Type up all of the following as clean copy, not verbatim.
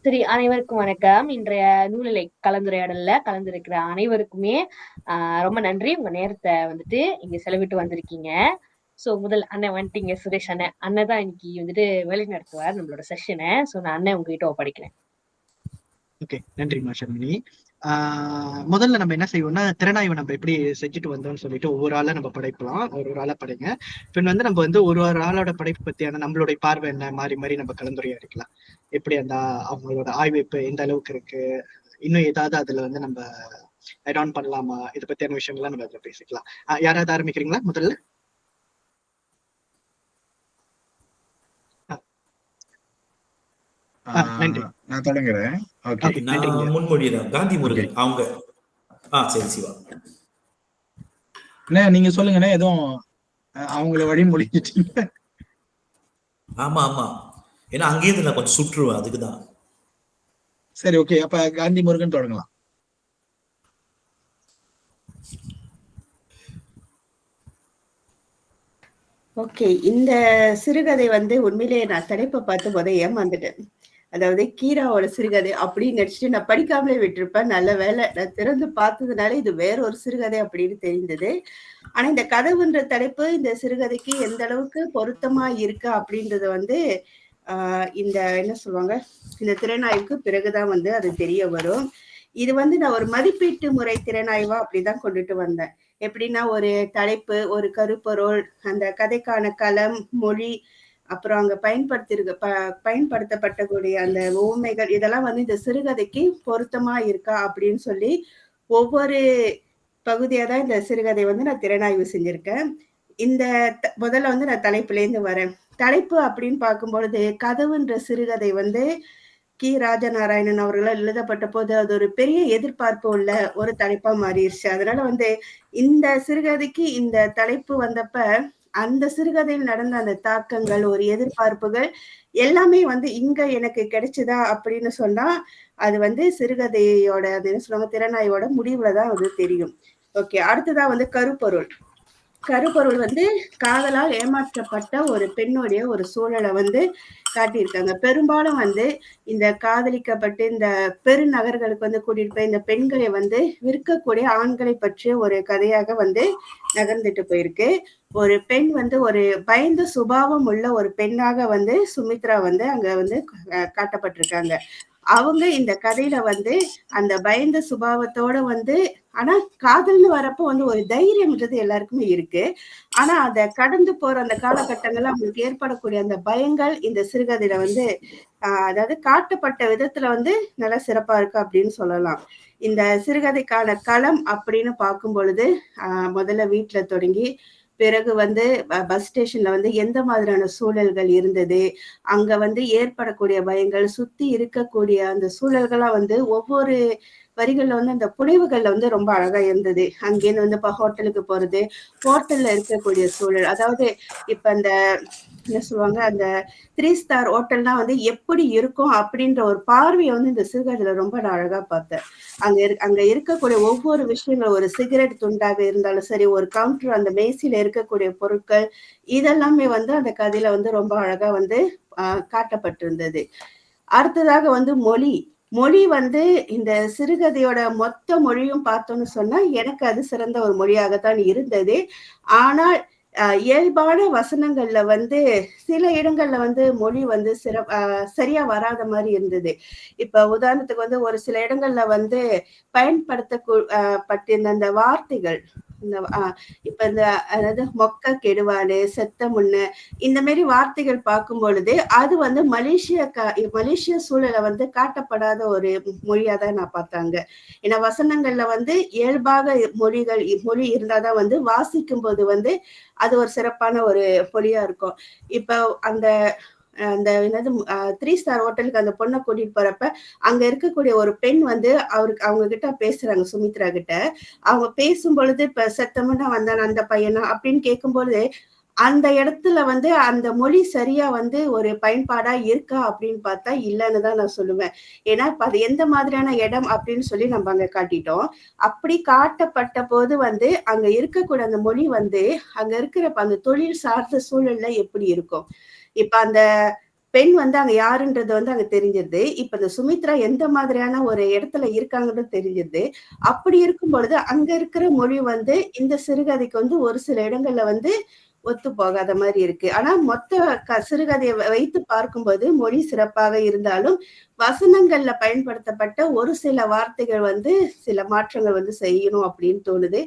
சரி, அனைவருக்கும் வணக்கம். இன்றைய நூலிலை கலந்துரையாடல்ல கலந்திருக்கிற அனைவருக்குமே ரொம்ப நன்றி. உங்க நேரத்த வந்துட்டு இங்க செலவிட்டு வந்திருக்கீங்க. முதல் அண்ணன் வந்துட்டீங்க, சுரேஷ் அண்ணன். அண்ணன் தான் இன்னைக்கு வந்துட்டு வழி நடத்துவார் நம்மளோட செஷன. நான் அண்ணன் உங்ககிட்ட ஒப்படைக்கிறேன். ஓகே, நன்றிமா ஷர்மினி. முதல்ல நம்ம என்ன செய்வோம்னா, திறனாய்வு நம்ம எப்படி செஞ்சுட்டு வந்தோம்னு சொல்லிட்டு ஒவ்வொரு ஆளா நம்ம படைக்கலாம். ஒரு ஆளா படைங்க. பின் நம்ம ஒரு ஆளோட படைப்பு பத்தியான நம்மளுடைய பார்வை என்ன மாறி மாறி நம்ம கலந்துரையாடிக்கலாம். எப்படி அந்த அவங்களோட ஆய்வு இப்ப எந்த அளவுக்கு இருக்கு, இன்னும் ஏதாவது அதுல நம்ம ஆட் ஆன் பண்ணலாமா, இதை பத்தியான விஷயங்கள்லாம் நம்ம அதுல பேசிக்கலாம். யாராவது ஆரம்பிக்கிறீங்களா முதல்ல? நன்றி, நான் தொடங்குறேன். முன்மொழிதான் காந்தி முருகன் அவங்க. சரி சிவா, நீங்க சொல்லுங்கண்ணே. எதுவும் அவங்கள வழிமொழிச்சிட்டீங்க. ஆமா ஆமா, ஏன்னா அங்கேயிருந்து நான் கொஞ்சம் சுற்றுவேன், அதுக்குதான். சரி, ஓகே. அப்ப காந்தி முருகன் தொடங்கலாம். ஓகே, இந்த சிறுகதை உண்மையிலேயே நான் தலைப்பை பார்த்த போதே ஏமாந்துட்டேன். அதாவது கீராவோட சிறுகதை அப்படின்னு நினைச்சிட்டு நான் படிக்காமலே விட்டுருப்பேன். நல்ல வேலை நான் திறந்து பார்த்ததுனால இது வேற ஒரு சிறுகதை அப்படின்னு தெரிந்தது. ஆனா இந்த கதவுன்ற தலைப்பு இந்த சிறுகதைக்கு எந்த அளவுக்கு பொருத்தமா இருக்கு அப்படின்றது இந்த என்ன சொல்லுவாங்க, இந்த திறனாய்வுக்கு பிறகுதான் அது தெரிய வரும். இது நான் ஒரு மதிப்பீட்டு முறை திறனாய்வா அப்படிதான் கொண்டுட்டு வந்தேன். எப்படின்னா, ஒரு தலைப்பு, ஒரு கருப்பொருள், அந்த கதைக்கான களம், மொழி, அப்புறம் அங்க பயன்படுத்தப்பட்டக்கூடிய அந்த உவமைகள், இதெல்லாம் இந்த சிறுகதைக்கு பொருத்தமா இருக்கா அப்படின்னு சொல்லி ஒவ்வொரு பகுதியா தான் இந்த சிறுகதை நான் திறனாய்வு செஞ்சிருக்கேன். இந்த முதல்ல நான் தலைப்புல இருந்து வரேன். தலைப்பு அப்படின்னு பார்க்கும் பொழுது, கதவுன்ற சிறுகதை கி. ராஜநாராயணன் அவர்களால் எழுதப்பட்ட போது அது ஒரு பெரிய எதிர்பார்ப்பு உள்ள ஒரு தலைப்பா மாறிடுச்சு. அதனால இந்த சிறுகதைக்கு இந்த தலைப்பு வந்தப்ப அந்த சிறுகதையில் நடந்த அந்த தாக்கங்கள், ஒரு எதிர்பார்ப்புகள் எல்லாமே இங்க எனக்கு கிடைச்சுதா அப்படின்னு சொன்னா அது சிறுகதையோட அது என்ன சொல்லுவாங்க, திறனாய்வோட முடிவுலதான் தெரியும். ஓகே, அடுத்ததா கருப்பொருள். கருப்பொருள் காதலால் ஏமாற்றப்பட்ட ஒரு பெண்ணுடைய ஒரு சூழலை காட்டியிருக்காங்க. பெரும்பாலும் இந்த காதலிக்கப்பட்டு இந்த பெருநகர்களுக்கு கூட்டிட்டு போய் இந்த பெண்களை விற்கக்கூடிய ஆண்களை பற்றிய ஒரு கதையாக நகர்ந்துட்டு போயிருக்கு. ஒரு பெண் ஒரு பயந்த சுபாவம் உள்ள ஒரு பெண்ணாக சுமித்ரா அங்க காட்டப்பட்டிருக்காங்க. அவங்க இந்த கதையில அந்த பயந்த சுபாவத்தோட ஆனா காதல்னு வரப்போ ஒரு தைரியம்ன்றது எல்லாருக்குமே இருக்கு. ஆனா அத கடந்து போற அந்த காலகட்டங்கள்ல அவங்களுக்கு ஏற்படக்கூடிய அந்த பயங்கள் இந்த சிறுகதையில அதாவது காட்டப்பட்ட விதத்துல நல்லா சிறப்பா இருக்கு அப்படின்னு சொல்லலாம். இந்த சிறுகதைக்கான களம் அப்படின்னு பார்க்கும் பொழுது முதல்ல வீட்டுல தொடங்கி பிறகு பஸ் ஸ்டேஷன்ல எந்த மாதிரியான சூழல்கள் இருந்தது, அங்க ஏற்படக்கூடிய பயங்கள், சுத்தி இருக்கக்கூடிய அந்த சூழல்கள்லாம் ஒவ்வொரு வரிகள்ல அந்த புனைவுகள்ல ரொம்ப அழகா இருந்தது. அங்கேருந்து இப்ப ஹோட்டலுக்கு போறது, ஹோட்டல்ல இருக்கக்கூடிய சூழல், அதாவது இப்ப அந்த என்ன சொல்லுவாங்க, அந்த 3 ஸ்டார் ஹோட்டல்னா எப்படி இருக்கும் அப்படின்ற ஒரு பார்வையை இந்த சிறுகதையில ரொம்ப நான் அழகா பார்த்தேன். அங்க இருக்கக்கூடிய ஒவ்வொரு விஷயங்கள், ஒரு சிகரெட் துண்டாக இருந்தாலும் சரி, ஒரு கவுண்டர், அந்த மேசையில இருக்கக்கூடிய பொருட்கள், இதெல்லாமே அந்த கதையில ரொம்ப அழகா காட்டப்பட்டிருந்தது. அடுத்ததாக மொழி. மொழி இந்த சிறுகதையோட மொத்த மொழியும் பார்த்தோம்னு சொன்னா எனக்கு அது சிறந்த ஒரு மொழியாகத்தான் இருந்தது. ஆனால் இயல்பான வசனங்கள்ல சில இடங்கள்ல மொழி சரியா வராத மாதிரி இருந்தது. இப்ப உதாரணத்துக்கு ஒரு சில இடங்கள்ல பயன்படுத்தப்பட்டிருந்த அந்த வார்த்தைகள், இப்ப இந்த அதாவது மொக்க கெடுவானு, செத்த முன்னு, இந்த மாதிரி வார்த்தைகள் பார்க்கும் பொழுது அது மலேசிய சூழலை காட்டப்படாத ஒரு மொழியாதான் நான் பார்த்தாங்க. ஏன்னா வசனங்கள்ல இயல்பாக மொழி இருந்தாதான் வாசிக்கும் போது அது ஒரு சிறப்பான ஒரு மொழியா இருக்கும். இப்ப அந்த அந்த என்னது 3 ஸ்டார் ஹோட்டலுக்கு அந்த பொண்ணை கூட்டிட்டு போறப்ப அங்க இருக்கக்கூடிய ஒரு பெண் அவங்க கிட்ட பேசுறாங்க, சுமித்ரா கிட்ட. அவங்க பேசும் பொழுது இப்ப செத்தமுன்னா வந்தான அந்த பையனா அப்படின்னு கேட்கும் பொழுது அந்த இடத்துல அந்த மொழி சரியா ஒரு பயன்பாடா இருக்கா அப்படின்னு பார்த்தா இல்லைன்னு தான் நான் சொல்லுவேன். ஏன்னா இப்ப அது எந்த மாதிரியான இடம் அப்படின்னு சொல்லி நம்ம அங்க காட்டிட்டோம். அப்படி காட்டப்பட்ட போது அங்க இருக்கக்கூடிய அந்த மொழி அங்க இருக்கிற அந்த தொழில் சார்ந்த சூழல்ல எப்படி இருக்கும். இப்ப அந்த பெண் வந்து அங்க யாருன்றது வந்து அங்க தெரிஞ்சிருது. இப்ப இந்த சுமித்ரா எந்த மாதிரியான ஒரு இடத்துல இருக்காங்கன்னு தெரிஞ்சிருது. அப்படி இருக்கும் பொழுது அங்க இருக்கிற மொழி வந்து இந்த சிறுகதைக்கு வந்து ஒரு சில இடங்கள்ல வந்து ஒத்து போகாத மாரி இருக்கு. ஆனா மொத்த சிறுகதைய வைத்து பார்க்கும்போது மொழி சிறப்பாக இருந்தாலும், வசனங்கள்ல பயன்படுத்தப்பட்ட ஒரு சில வார்த்தைகள் வந்து சில மாற்றங்கள் வந்து செய்யணும் அப்படின்னு தோணுது.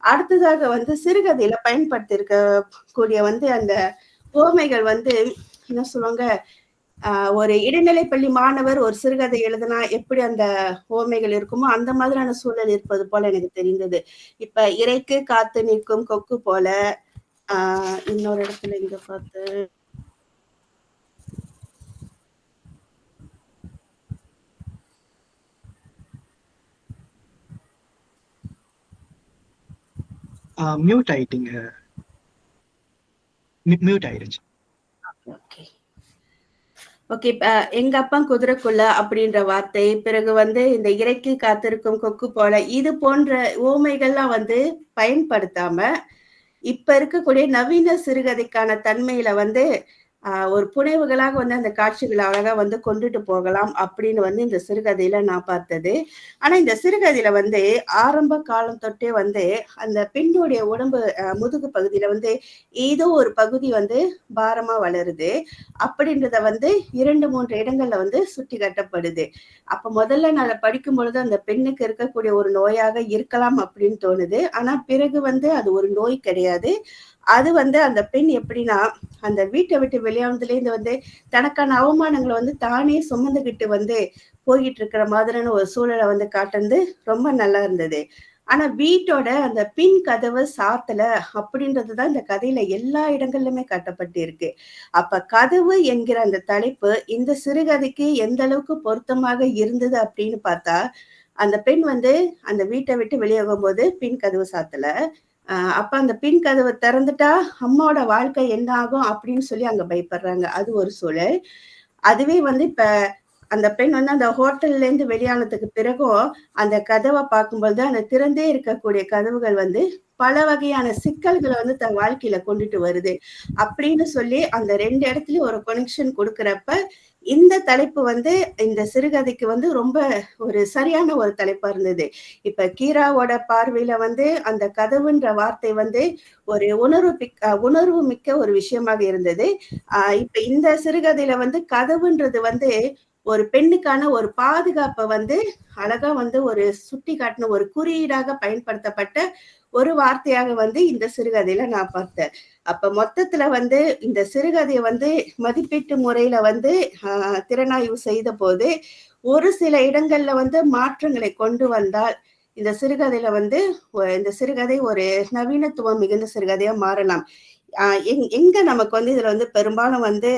அடுத்ததாக வந்து சிறுகதையில பயன்படுத்தியிருக்க கூடிய வந்து அந்த உவமைகள் வந்து என்ன சொல்லுவாங்க, ஒரு இடைநிலைப் பள்ளி மாணவர் ஒரு சிறுகதை எழுதுனா எப்படி அந்த உவமைகள் இருக்குமோ, அந்த மாதிரியான சூழல் இருப்பது போல எனக்கு தெரிந்தது. இப்ப இரைக்கு காத்து நிற்கும் கொக்கு போல, இன்னொரு இடத்துல எங்க பார்த்தேன்? மியூட் ஆயிட்டீங்க. மியூட் ஆயிடுச்சு. ஓகே. ஓகே. எங்க அப்பா குதிரைக்குள்ள அப்படின்ற வார்த்தை, பிறகு வந்து இந்த இரைக்கு காத்திருக்கும் கொக்கு போல, இது போன்ற உவமைகள்லாம் வந்து பயன்படுத்தாம, இப்ப இருக்கக்கூடிய நவீன சிறுகதைக்கான தன்மையில வந்து ஒரு புனைவுகளாக வந்து அந்த காட்சிகள அழகா வந்து கொண்டுட்டு போகலாம் அப்படின்னு வந்து இந்த சிறுகதையில நான் பார்த்தது. ஆனா இந்த சிறுகதையில வந்து ஆரம்ப காலம் தொட்டே வந்து அந்த பெண்ணுடைய உடம்பு முதுகு பகுதியில வந்து ஏதோ ஒரு பகுதி வந்து பாரமா வளருது. அப்படின்றத வந்து 2, 3 இடங்கள்ல வந்து சுட்டி காட்டப்படுது. அப்ப முதல்ல நான் அத படிக்கும் பொழுது அந்த பெண்ணுக்கு இருக்கக்கூடிய ஒரு நோயாக இருக்கலாம் அப்படின்னு தோணுது. ஆனா பிறகு வந்து அது ஒரு நோய் கிடையாது. அது வந்து அந்த பெண் எப்படின்னா, அந்த வீட்ட விட்டு வெளியானதுலேருந்து வந்து தனக்கான அவமானங்கள வந்து தானே சுமந்துகிட்டு வந்து போயிட்டு இருக்கிற மாதிரியான ஒரு சூழல வந்து காட்டுனது ரொம்ப நல்லா இருந்தது. ஆனா வீட்டோட அந்த பின் கதவு சாத்தல அப்படின்றது தான் இந்த கதையில எல்லா இடங்கள்லுமே காட்டப்பட்டிருக்கு. அப்ப கதவு என்கிற அந்த தலைப்பு இந்த சிறுகதைக்கு எந்த அளவுக்கு பொருத்தமாக இருந்தது அப்படின்னு பார்த்தா, அந்த பெண் வந்து அந்த வீட்ட விட்டு வெளியாகும்போது பின் கதவு சாத்தல. அப்ப அந்த பின் கதவ திறந்துட்டா, அம்மாவோட வாழ்க்கை என்ன ஆகும் அப்படின்னு சொல்லி அங்க பயப்படுறாங்க. அது ஒரு சூழல். அதுவே வந்து இப்ப அந்த பெண் வந்து அந்த ஹோட்டல்ல இருந்து வெளியானதுக்கு பிறகும், அந்த கதவ பார்க்கும்பொழுது, அந்த திறந்தே இருக்கக்கூடிய கதவுகள் வந்து பல வகையான சிக்கல்கள வந்து தன் வாழ்க்கையில கொண்டுட்டு வருது. அப்படின்னு சொல்லி அந்த 2 இடத்துலயும் ஒரு கனெக்ஷன் குடுக்குறப்ப, இந்த தலைப்பு வந்து இந்த சிறுகதைக்கு வந்து ரொம்ப ஒரு சரியான ஒரு தலைப்பா இருந்தது. இப்ப கீராவோட பார்வையில வந்து அந்த கதவுன்ற வார்த்தை வந்து ஒரு உணர்வு மிக்க ஒரு விஷயமாக இருந்தது. இப்ப இந்த சிறுகதையில வந்து கதவுன்றது வந்து ஒரு பெண்ணுக்கான ஒரு பாதுகாப்ப வந்து அழகா வந்து ஒரு சுட்டி காட்டின ஒரு குறியீடாக பயன்படுத்தப்பட்ட ஒரு வார்த்தையாக வந்து இந்த சிறுகதையில நான் பார்த்தேன். அப்ப மொத்தத்துல வந்து இந்த சிறுகதைய வந்து மதிப்பீட்டு முறையில வந்து திறனாய்வு செய்தபோது, ஒரு சில இடங்கள்ல வந்து மாற்றங்களை கொண்டு வந்தால், இந்த சிறுகதையில வந்து இந்த சிறுகதை ஒரு நவீனத்துவம் மிகுந்த சிறுகதையா மாறலாம். எங்க நமக்கு வந்து இதுல வந்து பெரும்பாலும் வந்து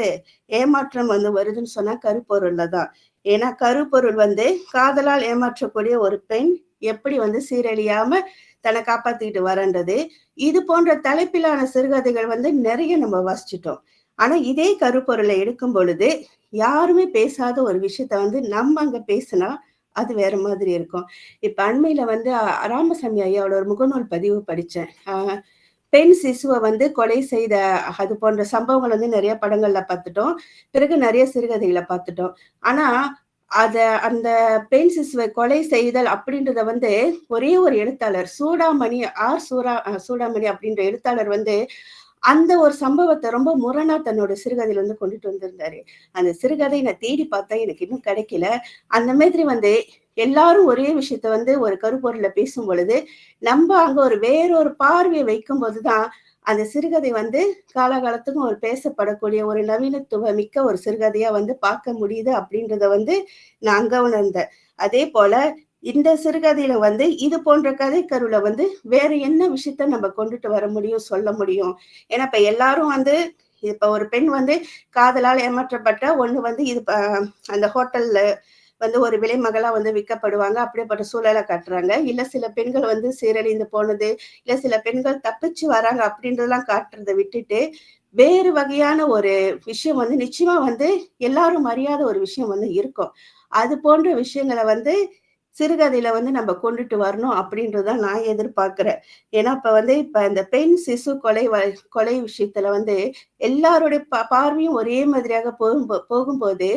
ஏமாற்றம் வந்து வருதுன்னு சொன்னா கருப்பொருள்ல தான். ஏன்னா கருப்பொருள் வந்து காதலால் ஏமாற்றக்கூடிய ஒரு பெண் எப்படி வந்து சீரழியாம தன்னை காப்பாத்திக்கிட்டு வரன்றது. இது போன்ற தலைப்பிலான சிறுகதைகள் வந்து நிறைய நம்ம வாசிச்சுட்டோம். ஆனா இதே கருப்பொருளை எடுக்கும் பொழுது யாருமே பேசாத ஒரு விஷயத்த வந்து நம்ம அங்க பேசினா அது வேற மாதிரி இருக்கும். இப்ப அண்மையில வந்து ராமசாமி ஐயாவோட ஒரு முகநூல் பதிவு படிச்சேன். பெண் சிசுவ வந்து கொலை செய்த அது போன்ற சம்பவங்கள் வந்து நிறைய படங்கள்ல பார்த்துட்டோம். பிறகு நிறைய சிறுகதைகள பார்த்துட்டோம். ஆனா, அந்த பெண் சிசுவை கொலை செய்தல் அப்படின்றத வந்து ஒரே ஒரு எழுத்தாளர் சூடாமணி சூடாமணி அப்படின்ற எழுத்தாளர் வந்து அந்த ஒரு சம்பவத்த ரொம்ப முரணா தன்னோட சிறுகதையில வந்து கொண்டுட்டு வந்திருந்தாரு. அந்த சிறுகதை நான் தேடி பார்த்தேன். எனக்கு இன்னும் கிடைக்கல. அந்த மாதிரி வந்து எல்லாரும் ஒரே விஷயத்த வந்து ஒரு கருப்பொருள்ல பேசும் பொழுது, நம்ப அங்க வேறொரு பார்வைய வைக்கும்போது தான், அந்த சிறுகதை வந்து காலாகாலத்துக்கும் ஒரு பேசப்படக்கூடிய ஒரு நவீனத்துவ மிக்க ஒரு சிறுகதையா வந்து பார்க்க முடியுது அப்படின்றத வந்து நான் அங்க உணர்ந்தேன். அதேபோல இந்த சிறுகதையில வந்து இது போன்ற கதைக்கருல வந்து வேற என்ன விஷயத்த நம்ம கொண்டுட்டு வர முடியும், சொல்ல முடியும். ஏன்னா இப்ப எல்லாரும் வந்து இப்ப ஒரு பெண் வந்து காதலால் ஏமாற்றப்பட்ட ஒண்ணு வந்து இது அந்த ஹோட்டல்ல வந்து ஒரு விலைமகளா வந்து விற்கப்படுவாங்க. அப்படிப்பட்ட சூழல காட்டுறாங்க. இல்ல சில பெண்கள் வந்து சீரழிந்து போனது, இல்ல சில பெண்கள் தப்பிச்சு வராங்க அப்படின்றதெல்லாம் காட்டுறத விட்டுட்டு, வேறு வகையான ஒரு விஷயம் வந்து நிச்சயமா வந்து எல்லாரும் அறியாத ஒரு விஷயம் வந்து இருக்கும். அது போன்ற விஷயங்கள வந்து சிறுகதையில வந்து நம்ம கொண்டுட்டு வரணும் அப்படின்றதான் நான் எதிர்பார்க்கிறேன். ஏன்னா இப்ப இந்த பெண் சிசு கொலை விஷயத்துல வந்து எல்லாருடைய பார்வையும் ஒரே மாதிரியாக போகும்போது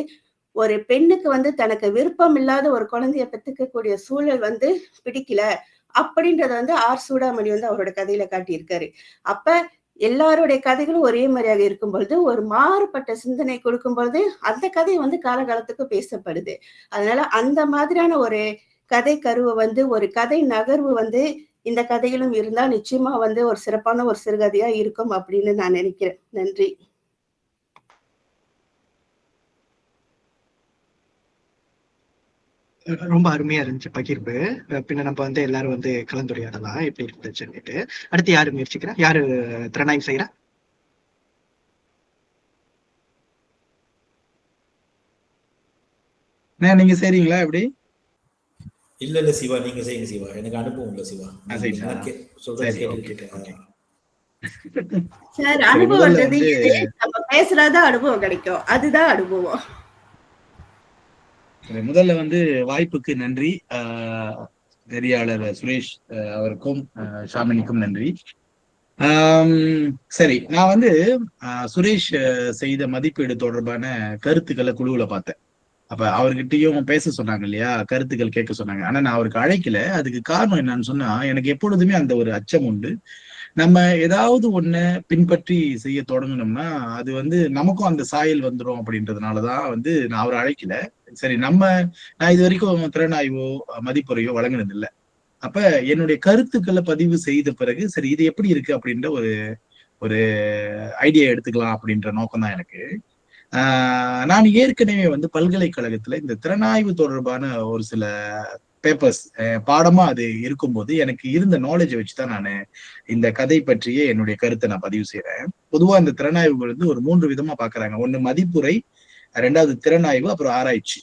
ஒரு பெண்ணுக்கு வந்து தனக்கு விருப்பம் இல்லாத ஒரு குழந்தைய பெத்துக்கக்கூடிய சூழல் வந்து பிடிக்கல அப்படின்றத வந்து ஆர் சூடாமணி வந்து அவரோட கதையில காட்டியிருக்காரு. அப்ப எல்லாருடைய கதைகளும் ஒரே மாதிரியாக இருக்கும் பொழுது ஒரு மாறுபட்ட சிந்தனை கொடுக்கும் பொழுது அந்த கதை வந்து காலகாலத்துக்கு பேசப்படுது. அதனால அந்த மாதிரியான ஒரு கதை கருவை வந்து ஒரு கதை நகர்வு வந்து இந்த கதைகளும் இருந்தா நிச்சயமா வந்து ஒரு சிறப்பான ஒரு சிறுகதையா இருக்கும் அப்படின்னு நான் நினைக்கிறேன். நன்றி. ரொம்ப அருமையா இருந்துச்சு பகிர்வு. பின்ன நம்ம வந்து எல்லாரும் வந்து கலந்துரையாடலாம் எப்படி இருந்துச்சுன்னுட்டு. அடுத்து யாரு முயற்சிக்கிறா? யாரு திறனாய்வு செய்யறா? நீங்க செய்றீங்களா எப்படி? இல்ல சிவா, நீங்க செய்யுங்க சிவா. எனக்கு அனுபவம் இல்ல சிவா. சொல்றேன் கேட்டு. சார் அனுபவம்ன்றது நம்ம பேசுறதா அனுபவம் கிடைக்கும். அதுதான் அனுபவம். முதல்ல வந்து வாய்ப்புக்கு நன்றி. நெறியாளர் சுரேஷ் அவருக்கும் ஷாமினிக்கும் நன்றி. சரி, நான் வந்து சுரேஷ் செய்த மதிப்பீடு தொடர்பான கருத்துக்களை குழுவுல பார்த்தேன். அப்ப அவர்கிட்டயும் பேச சொன்னாங்க இல்லையா, கருத்துக்கள் கேட்க சொன்னாங்க. ஆனா நான் அவருக்கு அழைக்கல. அதுக்கு காரணம் என்னன்னு சொன்னா, எனக்கு எப்பொழுதுமே அந்த ஒரு அச்சம் உண்டு. நம்ம ஏதாவது ஒண்ணு பின்பற்றி செய்ய தொடங்கணும்னா அது வந்து நமக்கும் அந்த சாயல் வந்துடும் அப்படின்றதுனாலதான் வந்து நான் அவரை அழைக்கல. சரி, நான் இது வரைக்கும் திறனாய்வோ மதிப்புரையோ வழங்கினது இல்லை. அப்ப என்னுடைய கருத்துக்களை பதிவு செய்த பிறகு சரி இது எப்படி இருக்கு அப்படின்ற ஒரு ஐடியா எடுத்துக்கலாம் அப்படின்ற நோக்கம் தான் எனக்கு. நான் ஏற்கனவே வந்து பல்கலைக்கழகத்துல இந்த திறனாய்வு தொடர்பான ஒரு சில பேப்பர்ஸ் பாடமா அது இருக்கும்போது எனக்கு இருந்த நாலேஜை வச்சுதான் நான் இந்த கதை பற்றிய என்னுடைய கருத்தை நான் பதிவு செய்யறேன். பொதுவா இந்த திறனாய்வுகள் வந்து ஒரு 3 விதமா பாக்குறாங்க. ஒண்ணு மதிப்புரை, 2வது திறனாய்வு, அப்புறம் ஆராய்ச்சி.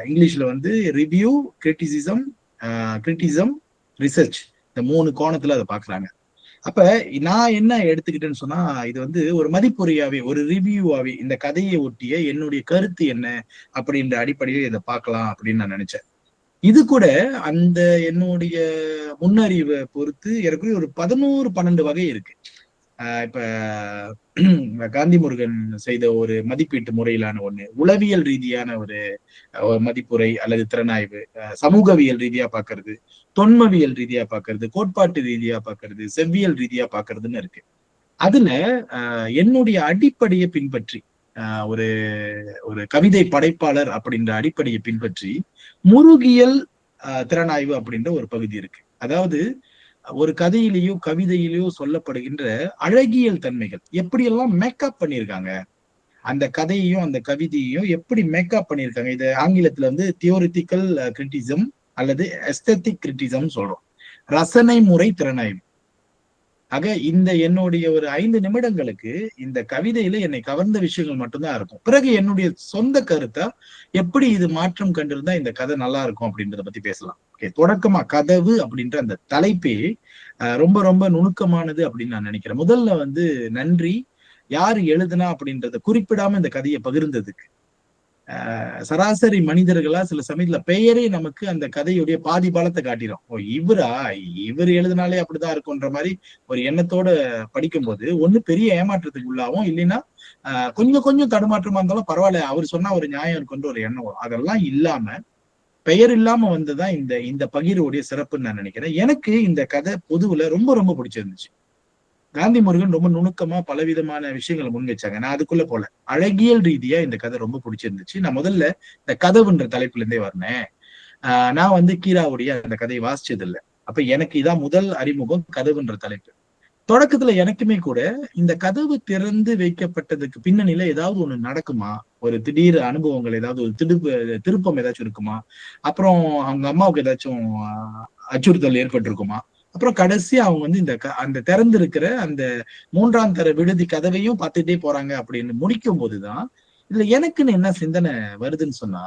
இங்கிலீஷ்ல வந்து ரிவ்யூ, கிரிட்டிசிசம், ரிசர்ச், இந்த 3 கோணத்துல அதை பாக்குறாங்க. அப்ப நான் என்ன எடுத்துக்கிட்டேன்னு சொன்னா, இது வந்து ஒரு மதிப்புரையாவே ஒரு ரிவ்யூவாவே இந்த கதையை ஒட்டிய என்னுடைய கருத்து என்ன அப்படின்ற அடிப்படையில் இதை பார்க்கலாம் அப்படின்னு நான் நினைச்சேன். இது கூட அந்த என்னுடைய முன்னறிவை பொறுத்து எனக்கு ஒரு 11-12 வகை இருக்கு. இப்ப காந்தி முருகன் செய்த ஒரு மதிப்பீட்டு முறையிலான ஒண்ணு, உளவியல் ரீதியான ஒரு மதிப்புரை அல்லது திறனாய்வு, சமூகவியல் ரீதியா பாக்குறது, தொன்மவியல் ரீதியா பாக்குறது, கோட்பாட்டு ரீதியா பாக்குறது, செவ்வியல் ரீதியா பாக்குறதுன்னு இருக்கு. அதுல என்னுடைய அடிப்படையை பின்பற்றி ஒரு ஒரு கவிதை படைப்பாளர் அப்படின்ற அடிப்படையை பின்பற்றி முருகியல் திறனாய்வு அப்படின்ற ஒரு பகுதி இருக்கு. அதாவது ஒரு கதையிலேயோ கவிதையிலேயோ சொல்லப்படுகின்ற அழகியல் தன்மைகள் எப்படியெல்லாம் மேக்கப் பண்ணியிருக்காங்க, அந்த கதையையும் அந்த கவிதையையும் எப்படி மேக்கப் பண்ணியிருக்காங்க. இது ஆங்கிலத்துல வந்து தியோரிட்டிக்கல் கிரிட்டிசம் அல்லது எஸ்தெட்டிக் கிரிட்டிசம் சொல்றோம். ரசனை முறை திறனாய்வு. ஆக இந்த என்னுடைய ஒரு 5 நிமிடங்களுக்கு இந்த கவிதையில என்னை கவர்ந்த விஷயங்கள் மட்டும்தான் இருக்கும். பிறகு என்னுடைய சொந்த கருத்தா எப்படி இது மாற்றம் கண்டிருந்தா இந்த கதை நல்லா இருக்கும் அப்படின்றத பத்தி பேசலாம். தொடக்கமா கதவு அப்படின்ற அந்த தலைப்பே ரொம்ப ரொம்ப நுணுக்கமானது அப்படின்னு நான் நினைக்கிறேன். முதல்ல வந்து நன்றி யாரு எழுதுனா அப்படின்றத குறிப்பிடாம இந்த கதையை பகிர்ந்ததுக்கு. சராசரி மனிதர்களா சில சமயத்துல பெயரே நமக்கு அந்த கதையுடைய பாதி பலத்தை காட்டிடும். ஓ இவர் எழுதினாலே அப்படிதான் இருக்கும்ன்ற மாதிரி ஒரு எண்ணத்தோட படிக்கும்போது ஒண்ணு பெரிய ஏமாற்றத்துக்கு உள்ளாவும், இல்லைன்னா கொஞ்சம் கொஞ்சம் தடுமாற்றமா இருந்தாலும் பரவாயில்ல, அவர் சொன்னா ஒரு நியாயம் இருக்குன்ற ஒரு எண்ணம் வரும். அதெல்லாம் இல்லாம பெயர் இல்லாம வந்துதான் இந்த பகிர்வுடைய சிறப்புன்னு நான் நினைக்கிறேன். எனக்கு இந்த கதை பொதுவுல ரொம்ப ரொம்ப பிடிச்சிருந்துச்சு. காந்தி முருகன் ரொம்ப நுணுக்கமா பலவிதமான விஷயங்களை முன் வச்சாங்க. நான் அதுக்குள்ள போல அழகியல் ரீதியா இந்த கதை ரொம்ப பிடிச்சிருந்துச்சு. நான் முதல்ல இந்த கதவுன்ற தலைப்புல இருந்தே வரேன். நான் வந்து கீராவுடைய அந்த கதையை வாசிச்சது இல்லை. அப்ப எனக்கு இதான் முதல் அறிமுகம் கதவுன்ற தலைப்பு. தொடக்கத்துல எனக்குமே கூட இந்த கதவு திறந்து வைக்கப்பட்டதுக்கு பின்னணியில ஏதாவது ஒண்ணு நடக்குமா, ஒரு திடீர் அனுபவங்கள் ஏதாவது ஒரு திருப்பம் ஏதாச்சும் இருக்குமா, அப்புறம் அவங்க அம்மாவுக்கு ஏதாச்சும் அச்சுறுத்தல் ஏற்பட்டிருக்குமா, அப்புறம் கடைசி அவங்க வந்து அந்த திறந்து இருக்கிற அந்த 3ஆம் தர விடுதி கதவையும் பார்த்துட்டே போறாங்க அப்படின்னு முடிக்கும் போதுதான் இதுல எனக்குன்னு என்ன சிந்தனை வருதுன்னு சொன்னா,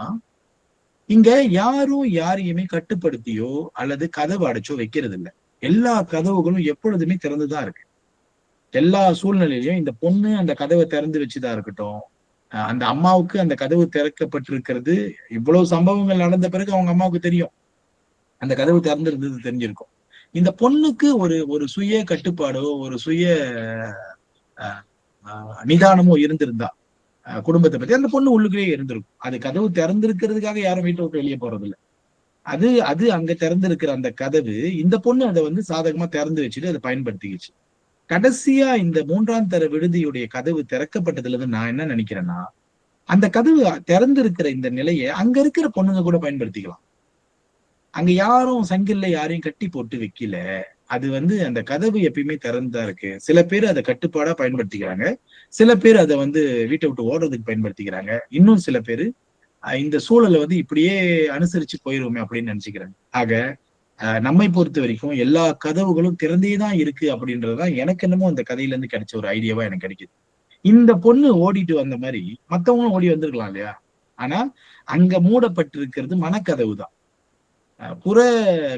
இங்க யாரும் யாரையுமே கட்டுப்படுத்தியோ அல்லது கதவு அடைச்சோ வைக்கிறது இல்லை. எல்லா கதவுகளும் எப்பொழுதுமே திறந்துதான் இருக்கு. எல்லா சூழ்நிலையிலையும் இந்த பொண்ணு அந்த கதவை திறந்து வச்சுதான் இருக்கட்டும், அந்த அம்மாவுக்கு அந்த கதவு திறக்கப்பட்டிருக்கிறது இவ்வளவு சம்பவங்கள் நடந்த பிறகு அவங்க அம்மாவுக்கு தெரியும். அந்த கதவு திறந்திருந்தது தெரிஞ்சிருக்கும். இந்த பொண்ணுக்கு ஒரு ஒரு சுய கட்டுப்பாடோ ஒரு சுய நிதானமோ இருந்திருந்தா குடும்பத்தை பத்தி, அந்த பொண்ணு உள்ளுக்குள்ளேயே இருந்திருக்கும். அது கதவு திறந்திருக்கிறதுக்காக யாரும் வீட்டை விட்டு வெளியே போறது இல்லை. அது அது அங்க திறந்திருக்கிற அந்த கதவு, இந்த பொண்ணு அதை வந்து சாதகமா திறந்து வச்சுட்டு அதை பயன்படுத்திக்கிச்சு. கடைசியா இந்த 3ஆம் தர விடுதியுடைய கதவு திறக்கப்பட்டதுல இருந்து நான் என்ன நினைக்கிறேன்னா, அந்த கதவு திறந்திருக்கிற இந்த நிலையை அங்க இருக்கிற பொண்ணுங்க கூட பயன்படுத்திக்கலாம். அங்க யாரும் சங்கில்ல யாரையும் கட்டி போட்டு வைக்கல. அது வந்து அந்த கதவு எப்பயுமே திறந்தா இருக்கு. சில பேர் அதை கட்டுப்பாடா பயன்படுத்திக்கிறாங்க, சில பேர் அதை வந்து வீட்டை விட்டு ஓடுறதுக்கு பயன்படுத்திக்கிறாங்க, இன்னும் சில பேர் இந்த சூழலை வந்து இப்படியே அனுசரிச்சு போயிருவோமே அப்படின்னு நினைச்சுக்கிறாங்க. ஆக நம்மை பொறுத்த வரைக்கும் எல்லா கதவுகளும் திறந்தேதான் இருக்கு அப்படின்றதுதான் எனக்கு என்னமோ அந்த கதையில இருந்து கிடைச்ச ஒரு ஐடியாவா எனக்கு கிடைக்குது. இந்த பொண்ணு ஓடிட்டு வந்த மாதிரி மத்தவங்களும் ஓடி வந்திருக்கலாம் இல்லையா? ஆனா அங்க மூடப்பட்டிருக்கிறது மனக்கதவு தான். புற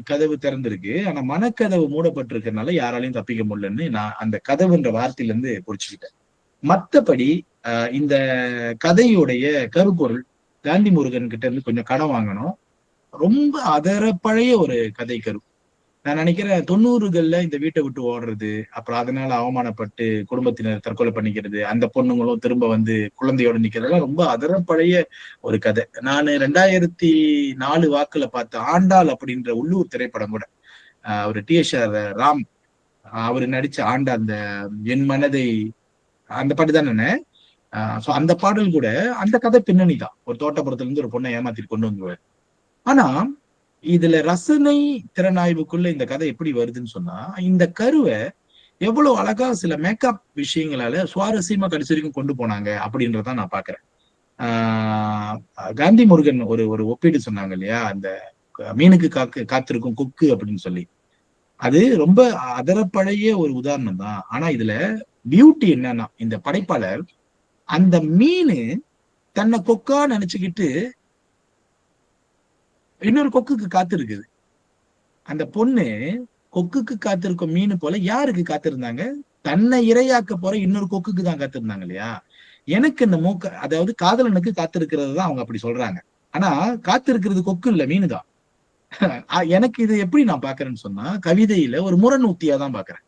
கதவு திறந்திருக்கு, ஆனா மனக்கதவு மூடப்பட்டிருக்கிறதுனால யாராலையும் தப்பிக்க முடியலன்னு நான் அந்த கதவுன்ற வார்த்தையில இருந்து குறிச்சுக்கிட்டேன். மத்தபடி இந்த கதையுடைய கருப்பொருள் காந்தி முருகன் கிட்ட இருந்து கொஞ்சம் கடன் வாங்கணும். ரொம்ப அதரப்பழைய ஒரு கதை கரு. நான் நினைக்கிறேன் 90கள்ல இந்த வீட்டை விட்டு ஓடுறது, அப்புறம் அதனால அவமானப்பட்டு குடும்பத்தினர் தற்கொலை பண்ணிக்கிறது, அந்த பொண்ணுங்களும் திரும்ப வந்து குழந்தையோட நிக்கிறதெல்லாம் ரொம்ப அதரப்பழைய ஒரு கதை. நான் 2004 வாக்குல பார்த்த ஆண்டாள் அப்படின்ற உள்ளூர் திரைப்படம் கூட, ஒரு TSR ராம் அவரு நடிச்ச ஆண்டாள், அந்த என் மனதை, அந்த பாட்டு தானே. சோ அந்த பாடல் கூட அந்த கதை பின்னணி தான். ஒரு தோட்டப்புறத்துல இருந்து ஒரு பொண்ணை ஏமாத்திட்டு கொண்டு வந்துருவாரு. ஆனா இதுல ரசனை திறனாய்வுக்குள்ள இந்த கதை எப்படி வருதுன்னு சொன்னா, இந்த கருவை எவ்வளவு அழகா சில மேக்கப் விஷயங்களால சுவாரஸ்யமா கடைசி வரைக்கும் கொண்டு போனாங்க அப்படின்றதான் நான் பாக்குறேன். காந்தி முருகன் ஒரு ஒரு ஒப்பீடு சொன்னாங்க இல்லையா, அந்த மீனுக்கு காத்திருக்கும் கொக்கு அப்படின்னு சொல்லி. அது ரொம்ப அதரப்பழைய ஒரு உதாரணம் தான். ஆனா இதுல பியூட்டி என்னன்னா, இந்த படைப்பாளர் அந்த மீனு தன்னை கொக்கா நினைச்சுக்கிட்டு இன்னொரு கொக்குக்கு காத்திருக்குது. அந்த பொண்ணு கொக்குக்கு காத்திருக்கும் மீன் போல யாருக்கு காத்திருந்தாங்க? தன்னை இரையாக்க போற இன்னொரு கொக்குக்கு தான் காத்திருந்தாங்க இல்லையா? எனக்கு இந்த அதாவது காதலனுக்கு காத்திருக்கிறது தான் அவங்க அப்படி சொல்றாங்க. ஆனா காத்திருக்கிறது கொக்கு இல்ல, மீனு தான். எனக்கு இது எப்படி நான் பாக்குறேன்னு சொன்னா, கவிதையில ஒரு முரண் உத்தியா தான் பாக்குறேன்.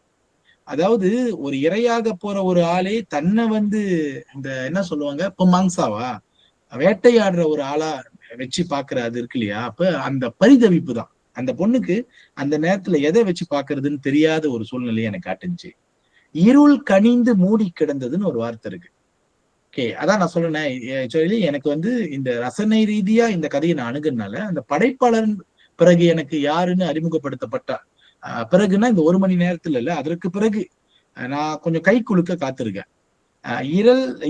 அதாவது ஒரு இரையாக போற ஒரு ஆளே தன்னை வந்து இந்த என்ன சொல்லுவாங்க, இப்ப மாங்சாவா வேட்டையாடுற ஒரு ஆளா வச்சு பாக்குற அது இருக்கு இல்லையா? அப்ப அந்த பரிதவிப்பு தான் அந்த பொண்ணுக்கு அந்த நேரத்துல எதை வச்சு பாக்குறதுன்னு தெரியாத ஒரு சூழ்நிலையை எனக்கு காட்டுச்சு. இருள் கனிந்து மூடி கிடந்ததுன்னு ஒரு வார்த்தை இருக்கு. ஓகே, அதான் நான் சொல்றேன் சொல்லி, எனக்கு வந்து இந்த ரசனை ரீதியா இந்த கதையை நான் அணுகுனால அந்த படைப்பாளர் பிறகு எனக்கு யாருன்னு அறிமுகப்படுத்தப்பட்டா பிறகுன்னா இந்த 1 மணி நேரத்துல இல்ல, அதற்கு பிறகு நான் கொஞ்சம் கை குலுக்க காத்திருக்கேன்.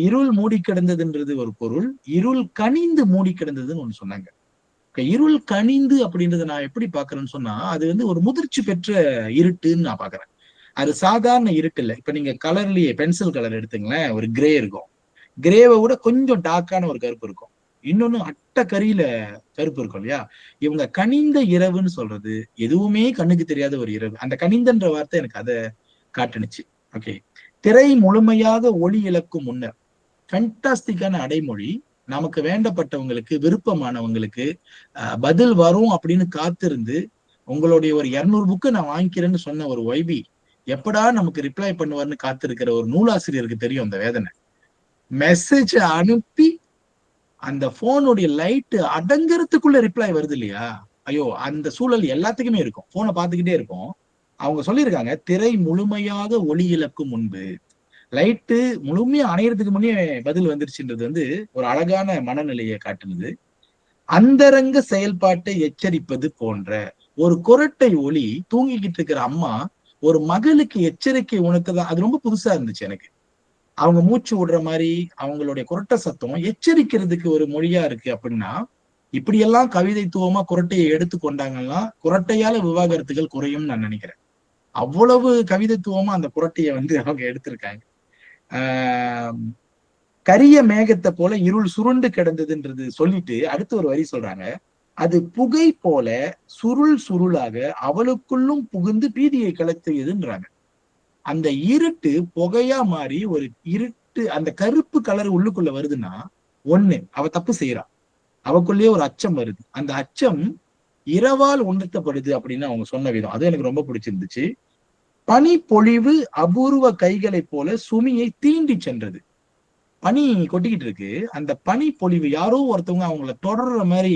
இருள் மூடி கிடந்ததுன்றது ஒரு பொருள், இருள் கனிந்து மூடி கிடந்ததுன்னு ஒண்ணு சொன்னாங்க. இருள் கனிந்து அப்படின்றத நான் எப்படி பாக்குறேன்னு சொன்னா, அது வந்து ஒரு முதிர்ச்சி பெற்ற இருட்டுன்னு நான் பாக்குறேன். அது சாதாரண இருட்டு இல்லை. இப்ப நீங்க கலர்லயே பென்சில் கலர் எடுத்துங்களேன், ஒரு கிரே இருக்கும், கிரேவை விட கொஞ்சம் டார்க்கான ஒரு கருப்பு இருக்கும், இன்னொன்னு அட்ட கரியில கருப்பு இருக்கும் இல்லையா? இவங்க கனிந்த இரவுன்னு சொல்றது எதுவுமே கண்ணுக்கு தெரியாத ஒரு இரவு. அந்த கனிந்தன்ற வார்த்தை எனக்கு அதை காட்டுனுச்சு. ஓகே, திரை முழுமையாக ஒளி இழக்கும் முன்னர் ஃபேண்டாஸ்டிக்கான அடைமொழி. நமக்கு வேண்டப்பட்டவங்களுக்கு, விருப்பமானவங்களுக்கு பதில் வரும் அப்படின்னு காத்திருந்து உங்களுடைய ஒரு 200 புக்கு நான் வாங்கிக்கிறேன்னு சொன்ன ஒரு ஒய்பி எப்படா நமக்கு ரிப்ளை பண்ணுவார்னு காத்திருக்கிற ஒரு நூலாசிரியருக்கு தெரியும் அந்த வேதனை. மெசேஜ் அனுப்பி அந்த போனுடைய லைட் அடங்குறதுக்குள்ள ரிப்ளை வருது இல்லையா? ஐயோ, அந்த சூழல் எல்லாத்துக்குமே இருக்கும். போனை பார்த்துக்கிட்டே இருக்கும். அவங்க சொல்லியிருக்காங்க, திரை முழுமையாக ஒளி இழக்கும் முன்பு, லைட்டு முழுமையா அணையறதுக்கு முன்னே பதில் வந்துருச்சுன்றது வந்து ஒரு அழகான மனநிலையை காட்டுனது. அந்தரங்க செயல்பாட்டை எச்சரிப்பது போன்ற ஒரு குரட்டை ஒளி. தூங்கிக்கிட்டு இருக்கிற அம்மா ஒரு மகளுக்கு எச்சரிக்கை உணர்த்ததான். அது ரொம்ப புதுசா இருந்துச்சு எனக்கு. அவங்க மூச்சு விடுற மாதிரி அவங்களுடைய குரட்ட சத்தம் எச்சரிக்கிறதுக்கு ஒரு மொழியா இருக்கு அப்படின்னா, இப்படியெல்லாம் கவிதைத்துவமா குரட்டையை எடுத்துக்கொண்டாங்கன்னா குரட்டையால விவாகரத்துகள் குறையும் நான் நினைக்கிறேன். அவ்வளவு கவிதைத்துவமா அந்த குரட்டையை வந்து அவங்க எடுத்திருக்காங்க. கரிய மேகத்தை போல இருள் சுருண்டு கிடந்ததுன்றது சொல்லிட்டு அடுத்து ஒரு வரி சொல்றாங்க, அது புகை போல சுருள் சுருளாக அவளுக்குள்ளும் புகுந்து பீதியை கலத்தியதுன்றாங்க. அந்த இருட்டு புகையா மாறி ஒரு இருட்டு, அந்த கருப்பு கலர் உள்ளுக்குள்ள வருதுன்னா, ஒண்ணு அவ தப்பு செய்யறா, அவக்குள்ளேயே ஒரு அச்சம் வருது. அந்த அச்சம் இரவால் உணர்த்தப்படுது அப்படின்னு அவங்க சொன்ன விதம் அது எனக்கு ரொம்ப பிடிச்சிருந்துச்சு. பனி பொழிவு அபூர்வ கைகளை போல சுமியை தீண்டி சென்றது. பனி கொட்டிக்கிட்டு இருக்கு, அந்த பனி பொழிவு யாரோ ஒருத்தவங்க அவங்கள தொடர்ற மாதிரி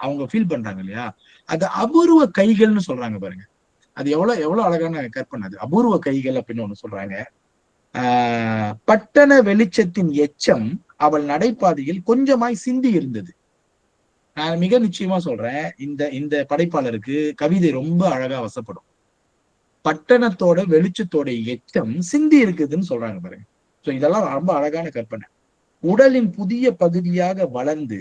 அவங்க ஃபீல் பண்றாங்க இல்லையா, அது அபூர்வ கைகள்னு சொல்றாங்க பாருங்க. அது எவ்வளவு அழகான கற்பனை. அது அபூர்வ கைகள் அப்படின்னு ஒண்ணு சொல்றாங்க. பட்டண வெளிச்சத்தின் எச்சம் அவள் நடைபாதையில் கொஞ்சமாய் சிந்தி இருந்தது. நான் மிக நிச்சயமா சொல்றேன், இந்த படைப்பாளருக்கு கவிதை ரொம்ப அழகா வசப்படும். பட்டணத்தோட வெளிச்சத்தோட எச்சம் சிந்தி இருக்குதுன்னு சொல்றாங்க பாருங்க. சோ இதெல்லாம் ரொம்ப அழகான கற்பனை. உடலின் புதிய பகுதியாக வளர்ந்து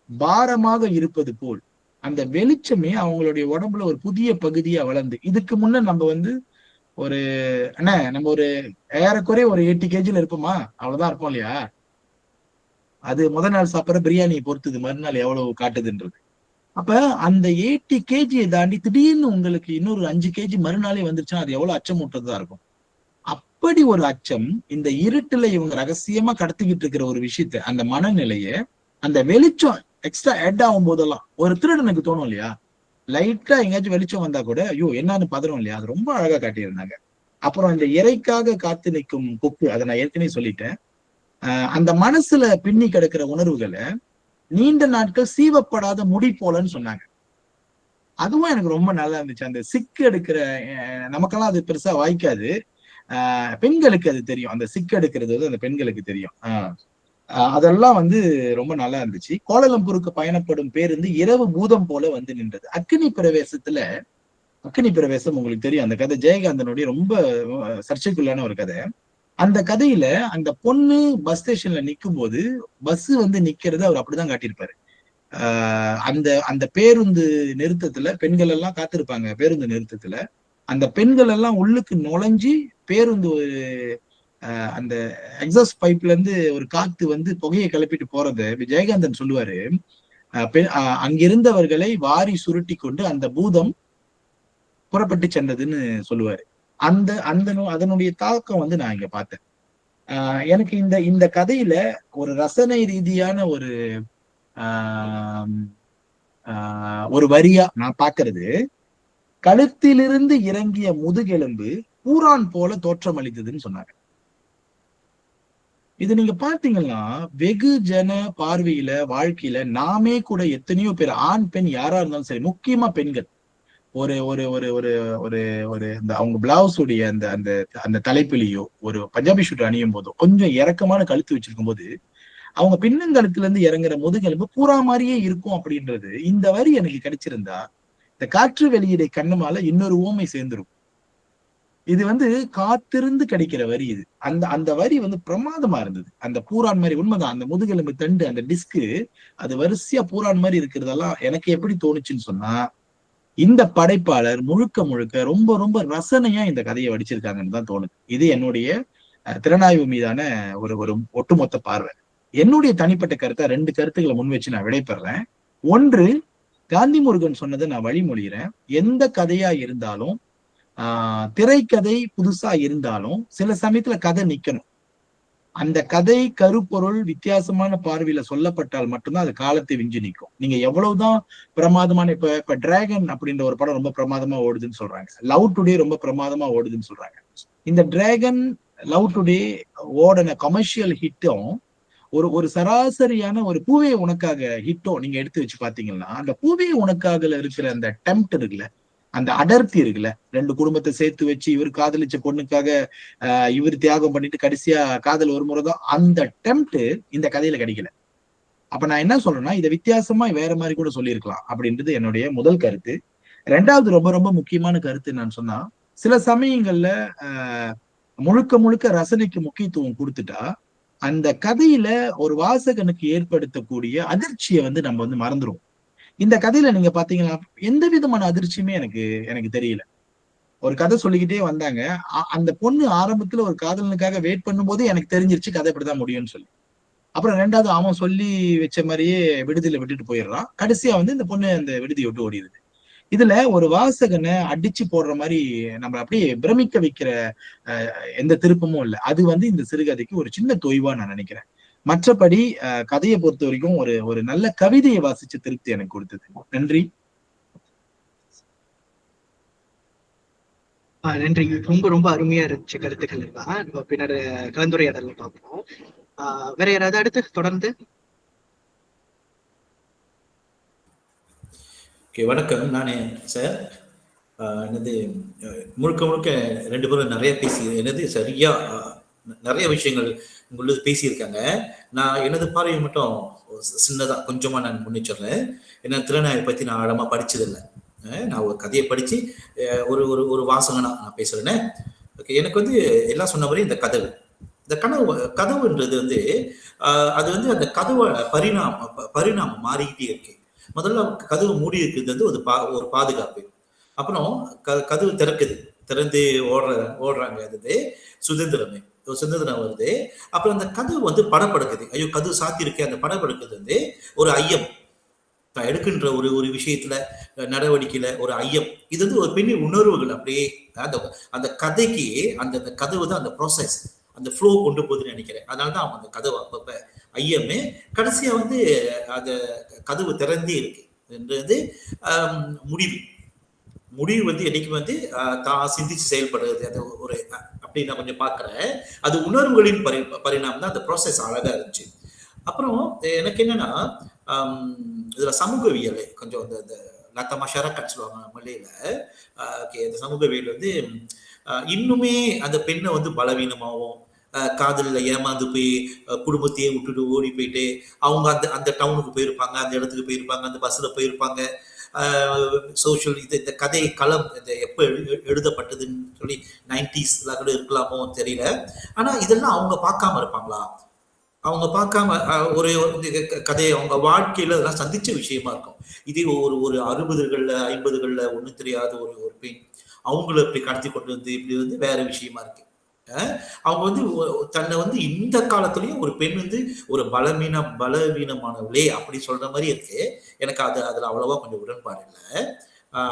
பாரமாக இருப்பது போல் அந்த வெளிச்சமே அவங்களுடைய உடம்புல ஒரு புதிய பகுதியா வளர்ந்து, இதுக்கு முன்ன நம்ம நம்ம ஒரு ஏறக்குறைய ஒரு 80 kg இருப்போமா, அவ்வளவுதான் இருப்போம் இல்லையா. அது முதல் நாள் சாப்பிட்ற பிரியாணியை பொறுத்தது மறுநாள் எவ்வளவு காட்டுதுன்றது. அப்ப அந்த 80 kg தாண்டி திடீர்னு உங்களுக்கு இன்னொரு 5 kg மறுநாளே வந்துருச்சுன்னா அது எவ்வளவு அச்சமூட்டதா இருக்கும். அப்படி ஒரு அச்சம் இந்த இருட்டுல இவங்க ரகசியமா கடத்திக்கிட்டு இருக்கிற ஒரு விஷயத்த, அந்த மனநிலைய, அந்த வெளிச்சம் எக்ஸ்ட்ரா ஆட் ஆகும் போதெல்லாம் ஒரு திருடனுக்கு தோணும் இல்லையா, லைட்டா எங்கேயாச்சும் வெளிச்சம் வந்தா கூட ஐயோ என்னன்னு பதறும் இல்லையா, அது ரொம்ப அழகா காட்டியிருந்தாங்க. அப்புறம் இந்த இறைக்காக காத்து நிற்கும் கொக்கு, அதை நான் ஏற்கனவே சொல்லிட்டேன். அந்த மனசுல பின்னி கிடக்கிற உணர்வுகளை நீண்ட நாட்கள் சீவப்படாத முடி போலன்னு சொன்னாங்க. அதுவும் எனக்கு ரொம்ப நல்லா இருந்துச்சு. அந்த சிக்கு எடுக்கிற, நமக்கெல்லாம் அது பெருசா வாய்க்காது, பெண்களுக்கு அது தெரியும். அந்த சிக்கு எடுக்கிறது அந்த பெண்களுக்கு தெரியும். அதெல்லாம் ரொம்ப நல்லா இருந்துச்சு. கோலாலம்பூருக்கு பயணப்படும் பேருந்து இரவு பூதம் போல வந்து நின்றது. அக்னி பிரவேசம் உங்களுக்கு தெரியும், அந்த கதை ஜெயகாந்தனுடைய ரொம்ப சர்ச்சைக்குள்ளான ஒரு கதை. அந்த கதையில அந்த பொண்ணு பஸ் ஸ்டேஷன்ல நிக்கும் போது பஸ் நிக்கிறது அவர் அப்படிதான் காட்டியிருப்பாரு. அந்த பேருந்து நிறுத்தத்துல பெண்கள் எல்லாம் காத்திருப்பாங்க. பேருந்து நிறுத்தத்துல அந்த பெண்கள் எல்லாம் உள்ளுக்கு நுழைஞ்சி பேருந்து அந்த எக்ஸாஸ்ட் பைப்ல இருந்து ஒரு காத்து புகையை கிளப்பிட்டு போறது ஜெயகாந்தன் சொல்லுவாரு. அங்கிருந்தவர்களை வாரி சுருட்டி கொண்டு அந்த பூதம் புறப்பட்டு சென்றதுன்னு சொல்லுவாரு. அதனுடைய தாக்கம் நான் இங்க பார்த்தேன். எனக்கு இந்த கதையில ஒரு ரசனை ரீதியான ஒரு வரியா நான் பாக்குறது, கழுத்திலிருந்து இறங்கிய முதுகெலும்பு பூரான் போல தோற்றம் அளித்ததுன்னு சொன்னாங்க. இது நீங்க பாத்தீங்கன்னா வெகுஜன பார்வையில, வாழ்க்கையில நாமே கூட எத்தனையோ பேர், ஆண் பெண் யாரா இருந்தாலும் சரி, முக்கியமா பெண்கள் ஒரு ஒரு ஒரு ஒரு ஒரு ஒரு அவங்க பிளவுஸ் உடைய அந்த தலைப்பிலையோ ஒரு பஞ்சாபி ஷூட் அணியும் போதோ கொஞ்சம் இறக்கமான கழுத்து வச்சிருக்கும் போது அவங்க பின்னங்கழுத்துல இருந்து இறங்குற முதுகெலும்பு பூரா மாதிரியே இருக்கும் அப்படின்றது இந்த வரி எனக்கு கிடைச்சிருந்தா இந்த காற்று வெளியிடை கண்ணுமால இன்னொரு ஊமை சேர்ந்துரும். இது காத்திருந்து கிடைக்கிற வரி. இது அந்த வரி பிரமாதமா இருந்தது. அந்த பூரான் மாதிரி உண்மைதான். அந்த முதுகெலும்பு தண்டு, அந்த டிஸ்கு, அது வரிசையா பூரான் மாதிரி இருக்கிறதெல்லாம் எனக்கு எப்படி தோணுச்சுன்னு சொன்னா, இந்த படைப்பாளர் முழுக்க ரொம்ப ரொம்ப ரசனையா இந்த கதையை வடிச்சிருக்காங்கன்னு தான் தோணுது. இது என்னுடைய திறனாய்வு மீதான ஒரு ஒட்டுமொத்த பார்வை. என்னுடைய தனிப்பட்ட கருத்தை 2 கருத்துக்களை முன் வச்சு நான் விடைபெறேன். ஒன்று, காந்தி முருகன் சொன்னதை நான் வழிமொழிகிறேன். எந்த கதையா இருந்தாலும் திரைக்கதை புதுசா இருந்தாலும் சில சமயத்துல கதை நிக்கணும். அந்த கதை கருப்பொருள் வித்தியாசமான பார்வையில சொல்லப்பட்டால் மட்டும்தான் அது காலத்தை விஞ்சு நிற்கும். நீங்க எவ்வளவுதான் பிரமாதமான இப்ப டிராகன் அப்படின்ற ஒரு படம் ரொம்ப பிரமாதமா ஓடுதுன்னு சொல்றாங்க, லவ் டுடே ரொம்ப பிரமாதமா ஓடுதுன்னு சொல்றாங்க. இந்த டிராகன், லவ் டுடே ஓடன கமர்ஷியல் ஹிட்டும் ஒரு சராசரியான ஒரு பூவே உனக்காக ஹிட்டும் நீங்க எடுத்து வச்சு பாத்தீங்கன்னா, அந்த பூவே உனக்காக இருக்கிற அந்த டெம்ப்ட் இருக்குல்ல, அந்த அடர்த்தி இருக்குல்ல, 2 குடும்பத்தை சேர்த்து வச்சு இவர் காதலிச்ச பொண்ணுக்காக இவர் தியாகம் பண்ணிட்டு கடைசியா காதல் ஒரு முறைதான், அந்த டெம்ப்ட் இந்த கதையில கிடைக்கல. அப்ப நான் என்ன சொல்றேன்னா, இதை வித்தியாசமா வேற மாதிரி கூட சொல்லியிருக்கலாம் அப்படின்றது என்னுடைய முதல் கருத்து. 2வது ரொம்ப ரொம்ப முக்கியமான கருத்து நான் சொன்னா, சில சமயங்கள்ல முழுக்க ரசனைக்கு முக்கியத்துவம் கொடுத்துட்டா அந்த கதையில ஒரு வாசகனுக்கு ஏற்படுத்தக்கூடிய அதிர்ச்சியை நம்ம மறந்துடும். இந்த கதையில நீங்க பாத்தீங்கன்னா எந்த விதமான அதிர்ச்சியுமே எனக்கு தெரியல. ஒரு கதை சொல்லிக்கிட்டே வந்தாங்க. அந்த பொண்ணு ஆரம்பத்துல ஒரு காதலனுக்காக வெயிட் பண்ணும் போது எனக்கு தெரிஞ்சிருச்சு கதை இப்படிதான் முடியும்னு சொல்லி. அப்புறம் 2வது அவன் சொல்லி வச்ச மாதிரியே விடுதியில விட்டுட்டு போயிடுறான். கடைசியா இந்த பொண்ணு அந்த விடுதியை விட்டு ஓடிடுது. இதுல ஒரு வாசகனை அடிச்சு போடுற மாதிரி நம்ம அப்படியே பிரமிக்க வைக்கிற எந்த திருப்பமும் இல்லை. அது இந்த சிறுகதைக்கு ஒரு சின்ன தொய்வா நான் நினைக்கிறேன். மற்றபடி கதையை பொறுத்த வரைக்கும் ஒரு நல்ல கவிதையை வாசிச்ச திருப்தி எனக்கு கொடுத்தது. நன்றி. நன்றி. ரொம்ப ரொம்ப அருமையா இருந்துச்சு கருத்துக்கள் எல்லாம். நம்ம பின்னர் கலந்துரையாடல பார்ப்போம். வேற யாராவது அடுத்து தொடர்ந்து? ஓகே, வணக்கம். நானே சார் என்னது முழுக்க முழுக்க 2 பேரும் நிறைய பேசி என்னது சரியா நிறைய விஷயங்கள் உங்களுக்கு பேசியிருக்காங்க. நான் எனது பார்வையை மட்டும் சின்னதா கொஞ்சமா நான் முன்னிச்சிடுறேன். ஏன்னா திறனாய்வை பத்தி நான் ஆழமா படிச்சதில்லை. நான் ஒரு கதையை படிச்சு ஒரு ஒரு ஒரு வாசகனா நான் பேசுறேன்னே. ஓகே, எனக்கு வந்து எல்லாம் சொன்ன மாதிரி இந்த கதவுன்றது வந்து அது வந்து அந்த கதவை பரிணாமம் மாறிக்கிட்டே இருக்கு. முதல்ல கதவு மூடி இருக்கிறது வந்து ஒரு பாதுகாப்பு. அப்புறம் கதவு திறந்து ஓடுறாங்க. அது சுதந்திரம் வருது. அப்புறம் அந்த கதவு வந்து படப்படுக்குது. ஐயோ, கதவு சாத்தி இருக்கு. அந்த படப்படுக்குது வந்து ஒரு ஐயம், தான் எடுக்கின்ற ஒரு ஒரு விஷயத்துல நடவடிக்கையில ஒரு ஐயம். இது வந்து ஒரு பெண்ணின் உணர்வுகள் அப்படியே அந்த கதைக்கு அந்த கதவு தான் அந்த ப்ராசஸ், அந்த ஃப்ளோ கொண்டு போகுதுன்னு நினைக்கிறேன். அதனாலதான் அவங்க அந்த கதவு அப்பப்ப ஐயமே கடைசியா வந்து அந்த கதவு திறந்தே இருக்கு என்றது முடிவு வந்து என்னைக்கு வந்து தான் சிந்திச்சு செயல்படுறது. அது ஒரு அப்படி நான் கொஞ்சம் பாக்குறேன். அது உணர்வுகளின் பரிணாமம் தான். அந்த ப்ராசஸ் அழகா இருந்துச்சு. அப்புறம் எனக்கு என்னன்னா இதுல சமூகவியல் கொஞ்சம் இந்த லத்தமா ஷரக்கட் சொல்லுவாங்க மல்லையில. அந்த சமூகவியல் வந்து இன்னுமே அந்த பெண்ணை வந்து பலவீனமாகவும் காதலில் ஏமாந்து போய் குடும்பத்தையே விட்டுட்டு ஓடி போயிட்டு அவங்க அந்த டவுனுக்கு போயிருப்பாங்க, அந்த இடத்துக்கு போயிருப்பாங்க, அந்த பஸ்ல போயிருப்பாங்க. சோஷியல் இந்த கதை களம் இந்த எப்போ எழுதப்பட்டதுன்னு சொல்லி 90s கூட இருக்கலாமோ தெரியல. ஆனா இதெல்லாம் அவங்க பார்க்காம இருப்பாங்களா? அவங்க பார்க்காம ஒரு கதையை அவங்க வாழ்க்கையில அதெல்லாம் சந்திச்ச விஷயமா இருக்கும். இதே ஒரு 60கள்ல 50கள்ல ஒண்ணும் தெரியாத ஒரு பெண் அவங்கள இப்படி கடத்தி கொண்டு வந்து இப்படி வந்து வேற விஷயமா இருக்கு. அவங்க வந்து தன்னை வந்து இந்த காலத்துலயும் ஒரு பெண் வந்து ஒரு பலவீனமானவளே அப்படி சொல்ற மாதிரி இருக்கு. எனக்கு அதுல அவ்வளவா கொஞ்சம் உடன்பாடு இல்லை.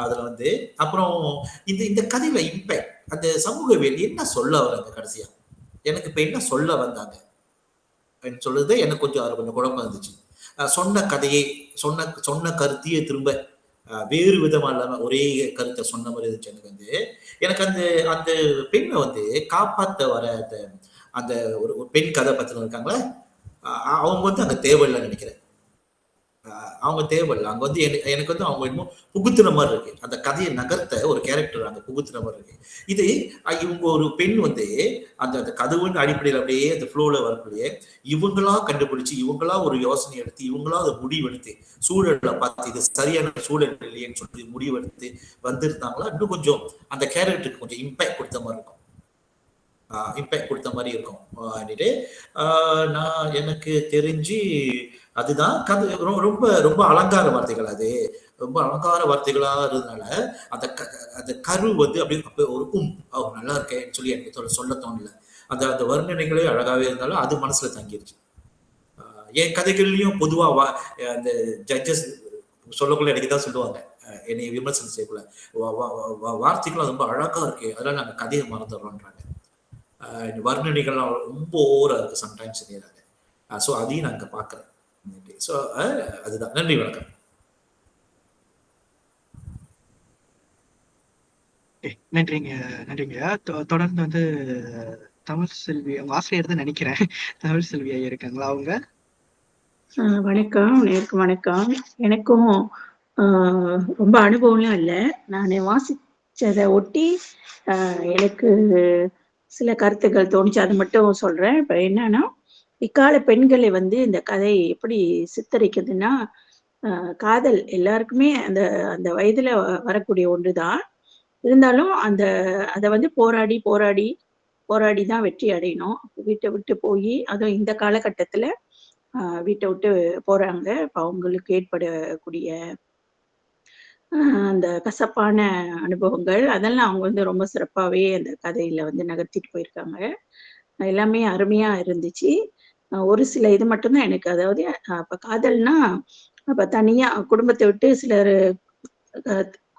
அதுல வந்து அப்புறம் இந்த கதையில இம்பேக்ட் அந்த சமூகவியல் என்ன சொல்ல வராங்க கடைசியா, எனக்கு இப்ப என்ன சொல்ல வந்தாங்க சொல்றது எனக்கு கொஞ்சம் குழப்பம் இருந்துச்சு. சொன்ன கதையை சொன்ன கருத்தையே திரும்ப வேறு விதமா இல்லாம ஒரே கருத்தை சொன்ன மாதிரி இருந்துச்சு. எனக்கு வந்து எனக்கு அந்த பெண்ணை வந்து காப்பாத்த வர அந்த ஒரு பெண் கதாபாத்திரம் இருக்காங்களே, அவங்க வந்து அங்க தேவையில்லைன்னு நினைக்கிறேன். அவங்க தேவையில்லை அங்க வந்து எனக்கு வந்து அவங்க இன்னும் புகுத்துன மாதிரி இருக்கு. அந்த கதையை நகர்த்த ஒரு கேரக்டர் அங்க புகுத்துன மாதிரி இருக்கு. இது இவங்க ஒரு பெண் வந்து அந்த கதவுன்னு அடிப்படையில் அப்படியே அந்த ஃப்ளோல வரக்கூடிய இவங்களா கண்டுபிடிச்சு இவங்களா ஒரு யோசனை எடுத்து இவங்களா அதை முடிவெடுத்து சூழலை பார்த்து இது சரியான சூழல் இல்லையேன்னு சொல்லி முடிவெடுத்து வந்திருந்தாங்களா இன்னும் கொஞ்சம் அந்த கேரக்டருக்கு கொஞ்சம் இம்பேக்ட் கொடுத்த மாதிரி இருக்கும். நான் எனக்கு தெரிஞ்சு அதுதான் ரொம்ப ரொம்ப அலங்கார வார்த்தைகள். அது ரொம்ப அலங்கார வார்த்தைகளா இருந்ததுனால அந்த கரு வந்து அப்படியே ஒரு நல்லா இருக்கேன்னு சொல்லி எனக்கு சொல்ல தோணல. அந்த வர்ணனைகளே அழகாவே இருந்தாலும் அது மனசுல தங்கிருச்சு. என் கதைகள்லயும் பொதுவா அந்த ஜட்ஜஸ் சொல்லக்குள்ள எனக்கு தான் சொல்லுவாங்க, என்னை விமர்சனம் செய்யக்குள்ள வார்த்தைகள் ரொம்ப அழகா இருக்கு, அதனால நாங்க கதையை மறந்துடுறோன்றாங்க. வர்ணனைகள்லாம் ரொம்ப ஓவரா இருக்கு சம்டைம்ஸ் செய்யறாங்க. ஸோ அதையும் நான் இங்க பாக்குறேன். ஸோ அதுதான். நன்றி, வணக்கம். நன்றிங்க. தொடர்ந்து வந்து தமிழ் செல்வி அவங்க ஆசிரியர் தான் நினைக்கிறேன். தமிழ் செல்வி ஐயா இருக்காங்களா? அவங்க வணக்கம். வணக்கம். எனக்கும் ரொம்ப அனுபவம்லாம் இல்லை. நான் வாசிச்சதை ஒட்டி எனக்கு சில கருத்துக்கள் தோணுச்சு, அது மட்டும் சொல்றேன். இப்ப என்னன்னா, இக்கால பெண்களை வந்து இந்த கதை எப்படி சித்தரிக்குதுன்னா, காதல் எல்லாருக்குமே அந்த அந்த வயதுல வரக்கூடிய ஒன்றுதான். இருந்தாலும் அதை வந்து போராடி தான் வெற்றி அடையணும். வீட்டை விட்டு போய் அதுவும் இந்த காலகட்டத்துல வீட்டை விட்டு போறாங்க. அவங்களுக்கு ஏற்படக்கூடிய அந்த கசப்பான அனுபவங்கள் அதெல்லாம் அவங்க வந்து ரொம்ப சிறப்பாவே அந்த கதையில வந்து நகர்த்திட்டு போயிருக்காங்க. எல்லாமே அருமையா இருந்துச்சு. ஒரு சில இது மட்டும்தான் எனக்கு, அதாவது அப்ப காதல்னா அப்ப தனியா குடும்பத்தை விட்டு சிலர்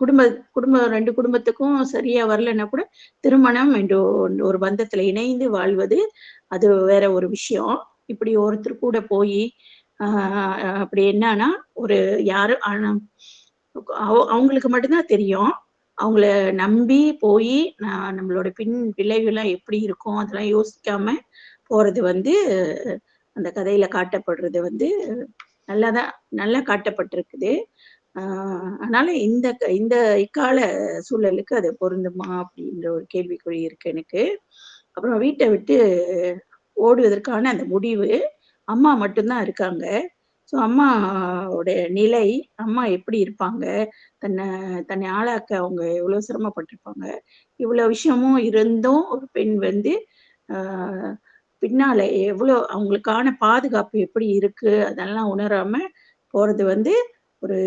குடும்பம் 2 குடும்பத்துக்கும் சரியா வரலன்னா கூட திருமணம் என்ற ஒரு பந்தத்துல இணைந்து வாழ்வது அது வேற ஒரு விஷயம். இப்படி ஒருத்தர் கூட போய் அப்படி என்னன்னா ஒரு யாரும் அவங்களுக்கு மட்டும்தான் தெரியும். அவங்கள நம்பி போய் நம்மளோட பின் விளைவுலாம் எப்படி இருக்கும் அதெல்லாம் யோசிக்காம போறது வந்து அந்த கதையில காட்டப்படுறது வந்து நல்லா காட்டப்பட்டிருக்குது. அதனால இந்த இக்கால சூழலுக்கு அது பொருந்துமா அப்படின்ற ஒரு கேள்விக்குறி இருக்கு எனக்கு. அப்புறம் வீட்டை விட்டு ஓடுவதற்கான அந்த முடிவு, அம்மா மட்டும்தான் இருக்காங்க. ஸோ அம்மாவோட நிலை, அம்மா எப்படி இருப்பாங்க, தன்னை ஆளாக்க அவங்க எவ்வளவு சிரமப்பட்டிருப்பாங்க. இவ்வளவு விஷயமும் இருந்தும் ஒரு பெண் வந்து ஆஹ் பின்னால எவ்வளோ அவங்களுக்கான பாதுகாப்பு எப்படி இருக்கு அதெல்லாம் உணராம போறது வந்து ஒரு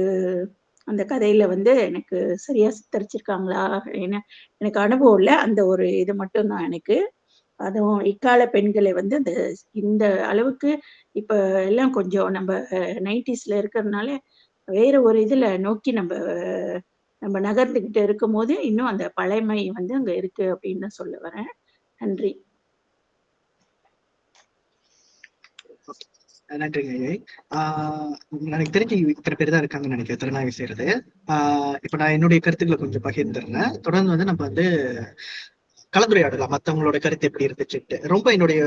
அந்த கதையில வந்து எனக்கு சரியா சித்தரிச்சிருக்காங்களா, ஏன்னா எனக்கு அனுபவம் இல்லை, அந்த ஒரு இது மட்டும்தான் எனக்கு. அதுவும் இக்கால பெண்களை வந்து இந்த அளவுக்கு இப்ப எல்லாம் கொஞ்சம் நம்ம 90ஸ்ல இருக்கிறதுனால வேற ஒரு இதுல நோக்கி நம்ம நகர்ந்துகிட்டு இருக்கும்போது இன்னும் அந்த பழைமை வந்து அங்க இருக்கு அப்படின்னு தான் சொல்ல வரேன். நன்றி. நன்றிங்க ஐயை. எனக்கு தெரிஞ்சு இத்தனை பேர் தான் இருக்காங்கன்னு நினைக்கிறேன் திறனாய்வு செய்யறது. இப்ப நான் என்னுடைய கருத்துக்களை கொஞ்சம் பகிர்ந்துடுறேன். தொடர்ந்து வந்து நம்ம வந்து கலந்துரையாடலாம் மத்தவங்களோட கருத்து எப்படி இருந்துச்சுட்டு. ரொம்ப என்னுடைய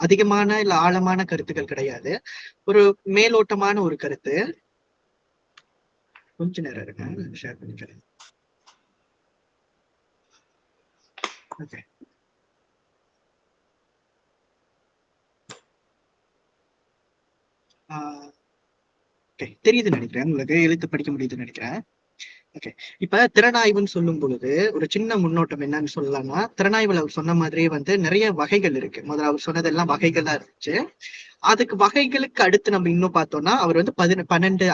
அதிகமான இல்ல ஆழமான கருத்துக்கள் கிடையாது, ஒரு மேலோட்டமான ஒரு கருத்து. கொஞ்ச நேரம் இருங்க, ஷேர் பண்ணிக்கிறேன். ஓகே, தெரியுதுன்னு நினைக்கிறேன், உங்களுக்கு எழுத்து படிக்க முடியுதுன்னு நினைக்கிறேன். ஓகே, இப்ப திறனாய்வுன்னு சொல்லும் பொழுது ஒரு சின்ன முன்னோட்டம் என்னன்னு சொல்லலாம்னா, திறனாய்வுல அவர் சொன்ன மாதிரியே வந்து நிறைய வகைகள் இருக்கு. முதல்ல அவர் சொன்னதெல்லாம் வகைகளா இருந்துச்சு. அதுக்கு வகைகளுக்கு அடுத்து நம்ம இன்னும் பார்த்தோம்னா, அவர் வந்து 12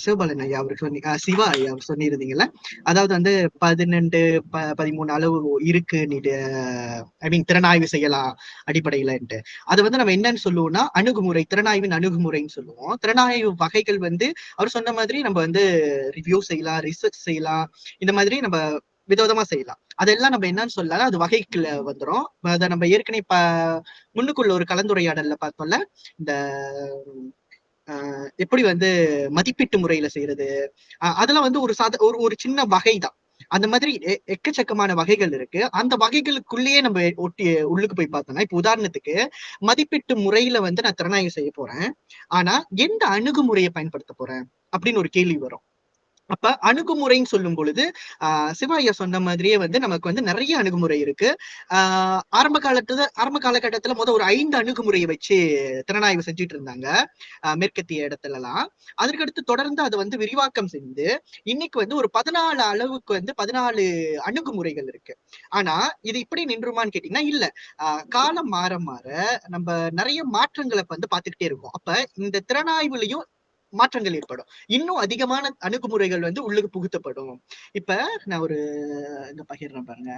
சிவபாலன் ஐயா அவருக்கு சிவா ஐயா அவர் சொல்லியிருந்தீங்கல்ல, அதாவது வந்து 12 13 அளவு இருக்கு, நீட்டு ஐ மீன் திறனாய்வு செய்யலாம் அடிப்படையிலன்ட்டு. அது வந்து நம்ம என்னன்னு சொல்லுவோம்னா அணுகுமுறை, திறனாய்வின் அணுகுமுறைன்னு சொல்லுவோம். திறனாய்வு வகைகள் வந்து அவர் சொன்ன மாதிரி நம்ம வந்து ரிவ்யூ செய்யலாம், ரிசர்ச் செய்யலாம், இந்த மாதிரி நம்ம விதவிதமா செய்யலாம். அதெல்லாம் நம்ம என்னன்னு சொல்லலாம், அது வகைக்குள்ள வந்துடும். அதை நம்ம ஏற்கனவே முன்னுக்குள்ள ஒரு கலந்துரையாடல்ல பார்த்தோம்ல, இந்த எப்படி வந்து மதிப்பீட்டு முறையில செய்யறது, அதெல்லாம் வந்து ஒரு சின்ன வகை தான். அந்த மாதிரி எக்கச்சக்கமான வகைகள் இருக்கு. அந்த வகைகளுக்குள்ளேயே நம்ம உள்ளுக்கு போய் பார்த்தோம்னா, இப்ப உதாரணத்துக்கு மதிப்பீட்டு முறையில வந்து நான் திறனாய்வு செய்ய போறேன், ஆனா எந்த அணுகுமுறையை பயன்படுத்த போறேன் அப்படின்னு ஒரு கேள்வி வரும். அப்ப அணுகுமுறைன்னு சொல்லும் பொழுது சிவாயா சொன்ன மாதிரியே வந்து நமக்கு வந்து நிறைய அணுகுமுறை இருக்கு. ஆரம்ப காலகட்டத்துல ஒரு 5 அணுகுமுறையை வச்சு திறனாய்வு செஞ்சுட்டு இருந்தாங்க மேற்கத்திய இடத்துல எல்லாம். அதற்கடுத்து தொடர்ந்து அதை வந்து விரிவாக்கம் செஞ்சு இன்னைக்கு வந்து ஒரு 14 அளவுக்கு வந்து 14 அணுகுமுறைகள் இருக்கு. ஆனா இது இப்படி நின்றுமான்னு கேட்டீங்கன்னா இல்ல. காலம் மாற மாற நம்ம நிறைய மாற்றங்களை வந்து பார்த்துக்கிட்டே இருக்கோம். அப்ப இந்த திறனாய்வுலையும் மாற்றங்கள் ஏற்படும், இன்னும் அதிகமான அணுகுமுறைகள் வந்து உள்ளுக்கு புகுத்தப்படும். இப்ப நான் ஒரு இங்க பகிர்றேன் பாருங்க.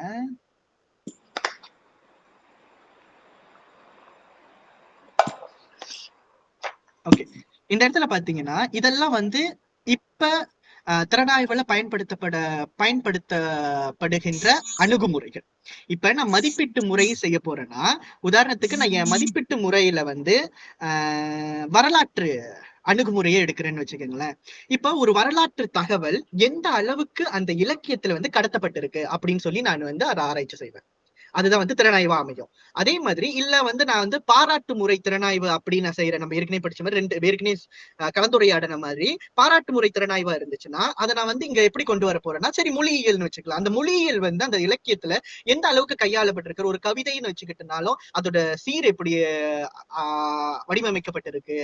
ஓகே, இந்த இடத்துல பாத்தீங்கன்னா இதெல்லாம் வந்து இப்ப திறனாய்வுல பயன்படுத்தப்படுகின்ற அணுகுமுறைகள். இப்ப நான் மதிப்பீட்டு முறையை செய்ய போறேன்னா, உதாரணத்துக்கு நான் என் மதிப்பீட்டு முறையில வந்து வரலாற்று அணுகுமுறையை எடுக்கிறேன்னு வச்சுக்கோங்களேன். இப்ப ஒரு வரலாற்று தகவல் எந்த அளவுக்கு அந்த இலக்கியத்துல வந்து கடத்தப்பட்டிருக்கு அப்படின்னு சொல்லி நான் வந்து அதை ஆராய்ச்சி செய்வேன். அதுதான் வந்து திறனாய்வா அமையும். அதே மாதிரி இல்ல வந்து நான் வந்து பாராட்டு முறை திறனாய்வு அப்படின்னு நான் செய்யறேன். நம்ம ஏற்கனவே படிச்ச மாதிரி ஏற்கனவே கலந்துரையாடின மாதிரி பாராட்டு முறை திறனாய்வா இருந்துச்சுன்னா அதை நான் வந்து இங்க எப்படி கொண்டு வர போறேன்னா, சரி மொழியியல்னு வச்சுக்கலாம். அந்த மொழியியல் வந்து அந்த இலக்கியத்துல எந்த அளவுக்கு கையாளப்பட்டிருக்கு, ஒரு கவிதைன்னு வச்சுக்கிட்டனாலும் அதோட சீர் எப்படி வடிவமைக்கப்பட்டிருக்கு,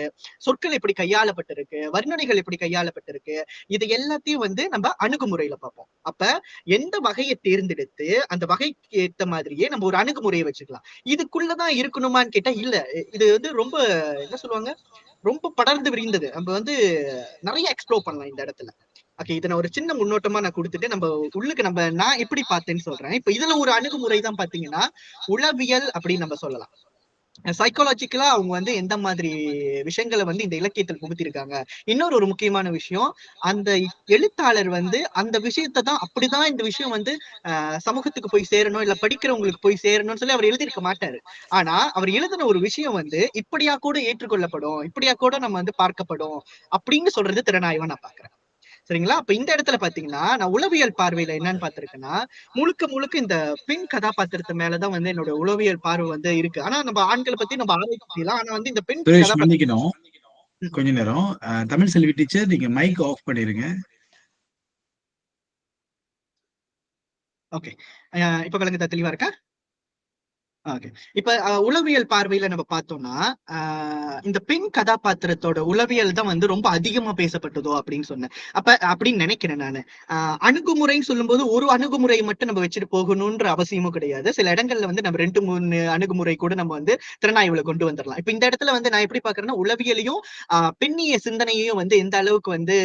சொற்கள் எப்படி கையாளப்பட்டிருக்கு, வர்ணனைகள் எப்படி கையாளப்பட்டிருக்கு, இது எல்லாத்தையும் வந்து நம்ம அணுகுமுறையில பார்ப்போம். அப்ப எந்த வகையை தேர்ந்தெடுத்து அந்த வகைக்கு ஏத்த மாதிரியே நம்ம ஒரு அணுகுமுறையை வச்சுக்கலாம். இதுக்குள்ளதான் இருக்கணுமான்னு கேட்டா இல்ல. இது வந்து ரொம்ப என்ன சொல்லுவாங்க, ரொம்ப படர்ந்து விரிந்தது. நம்ம வந்து நிறைய எக்ஸ்ப்ளோர் பண்ணலாம் இந்த இடத்துல. ஓகே, இதை நான் ஒரு சின்ன முன்னோட்டமா நான் கொடுத்துட்டு நம்ம உள்ளுக்கு நான் எப்படி பார்த்தேன்னு சொல்றேன். இப்ப இதுல ஒரு அணுகுமுறை தான் பாத்தீங்கன்னா உளவியல் அப்படின்னு நம்ம சொல்லலாம். சைக்காலஜிக்கலா அவங்க வந்து எந்த மாதிரி விஷயங்களை வந்து இந்த இலக்கியத்தில் புகுத்திருக்காங்க. இன்னொரு ஒரு முக்கியமான விஷயம், அந்த எழுத்தாளர் வந்து அந்த விஷயத்தை தான் அப்படிதான் இந்த விஷயம் வந்து சமூகத்துக்கு போய் சேரணும், இல்ல படிக்கிறவங்களுக்கு போய் சேரணும்னு சொல்லி அவர் எழுதியிருக்க மாட்டாரு. ஆனா அவர் எழுதின ஒரு விஷயம் வந்து இப்படியா கூட ஏற்றுக்கொள்ளப்படும், இப்படியா கூட நம்ம வந்து பார்க்கப்படும் அப்படின்னு சொல்றது திறனாய்வா நான் பாக்குறேன். சரிங்களா? அப்ப இந்த இடத்துல பாத்தீங்கன்னா நான் உளவியல் பார்வையில என்னன்னு பாத்திருக்கேன்னா, முழுக்க முழுக்க இந்த பெண் கதாபாத்திரத்து மேலதான் வந்து என்னோட உளவியல் பார்வை வந்து இருக்கு. ஆனா நம்ம ஆண்களை பத்தி நம்ம ஆராய்ச்சி செய்யலாம். ஆனா வந்து இந்த பெண் சுரேஷ் கதாபாத்திரம் மன்னிக்கணும், கொஞ்ச நேரம். தமிழ் செல்வி டீச்சர், நீங்க மைக் ஆஃப் பண்ணிருங்க. ஓகே. இப்ப விளங்குதா? தெளிவா இருக்கா? ஓகே. இப்ப உளவியல் பார்வையில நம்ம பார்த்தோம்னா, இந்த பெண் கதாபாத்திரத்தோட உளவியல் தான் வந்து ரொம்ப அதிகமா பேசப்பட்டதோ அப்படின்னு சொன்னேன். அப்படின்னு நினைக்கிறேன் நானு. அணுகுமுறைன்னு சொல்லும்போது ஒரு அணுகுமுறையை மட்டும் நம்ம வச்சுட்டு போகணும்ன்ற அவசியமும் கிடையாது. சில இடங்கள்ல வந்து நம்ம 2, 3 அணுகுமுறை கூட நம்ம வந்து திறனாய்வுல கொண்டு வந்துடலாம். இப்ப இந்த இடத்துல வந்து நான் எப்படி பார்க்கறேன்னா, உளவியலையும் பெண்ணிய சிந்தனையையும் வந்து எந்த அளவுக்கு வந்து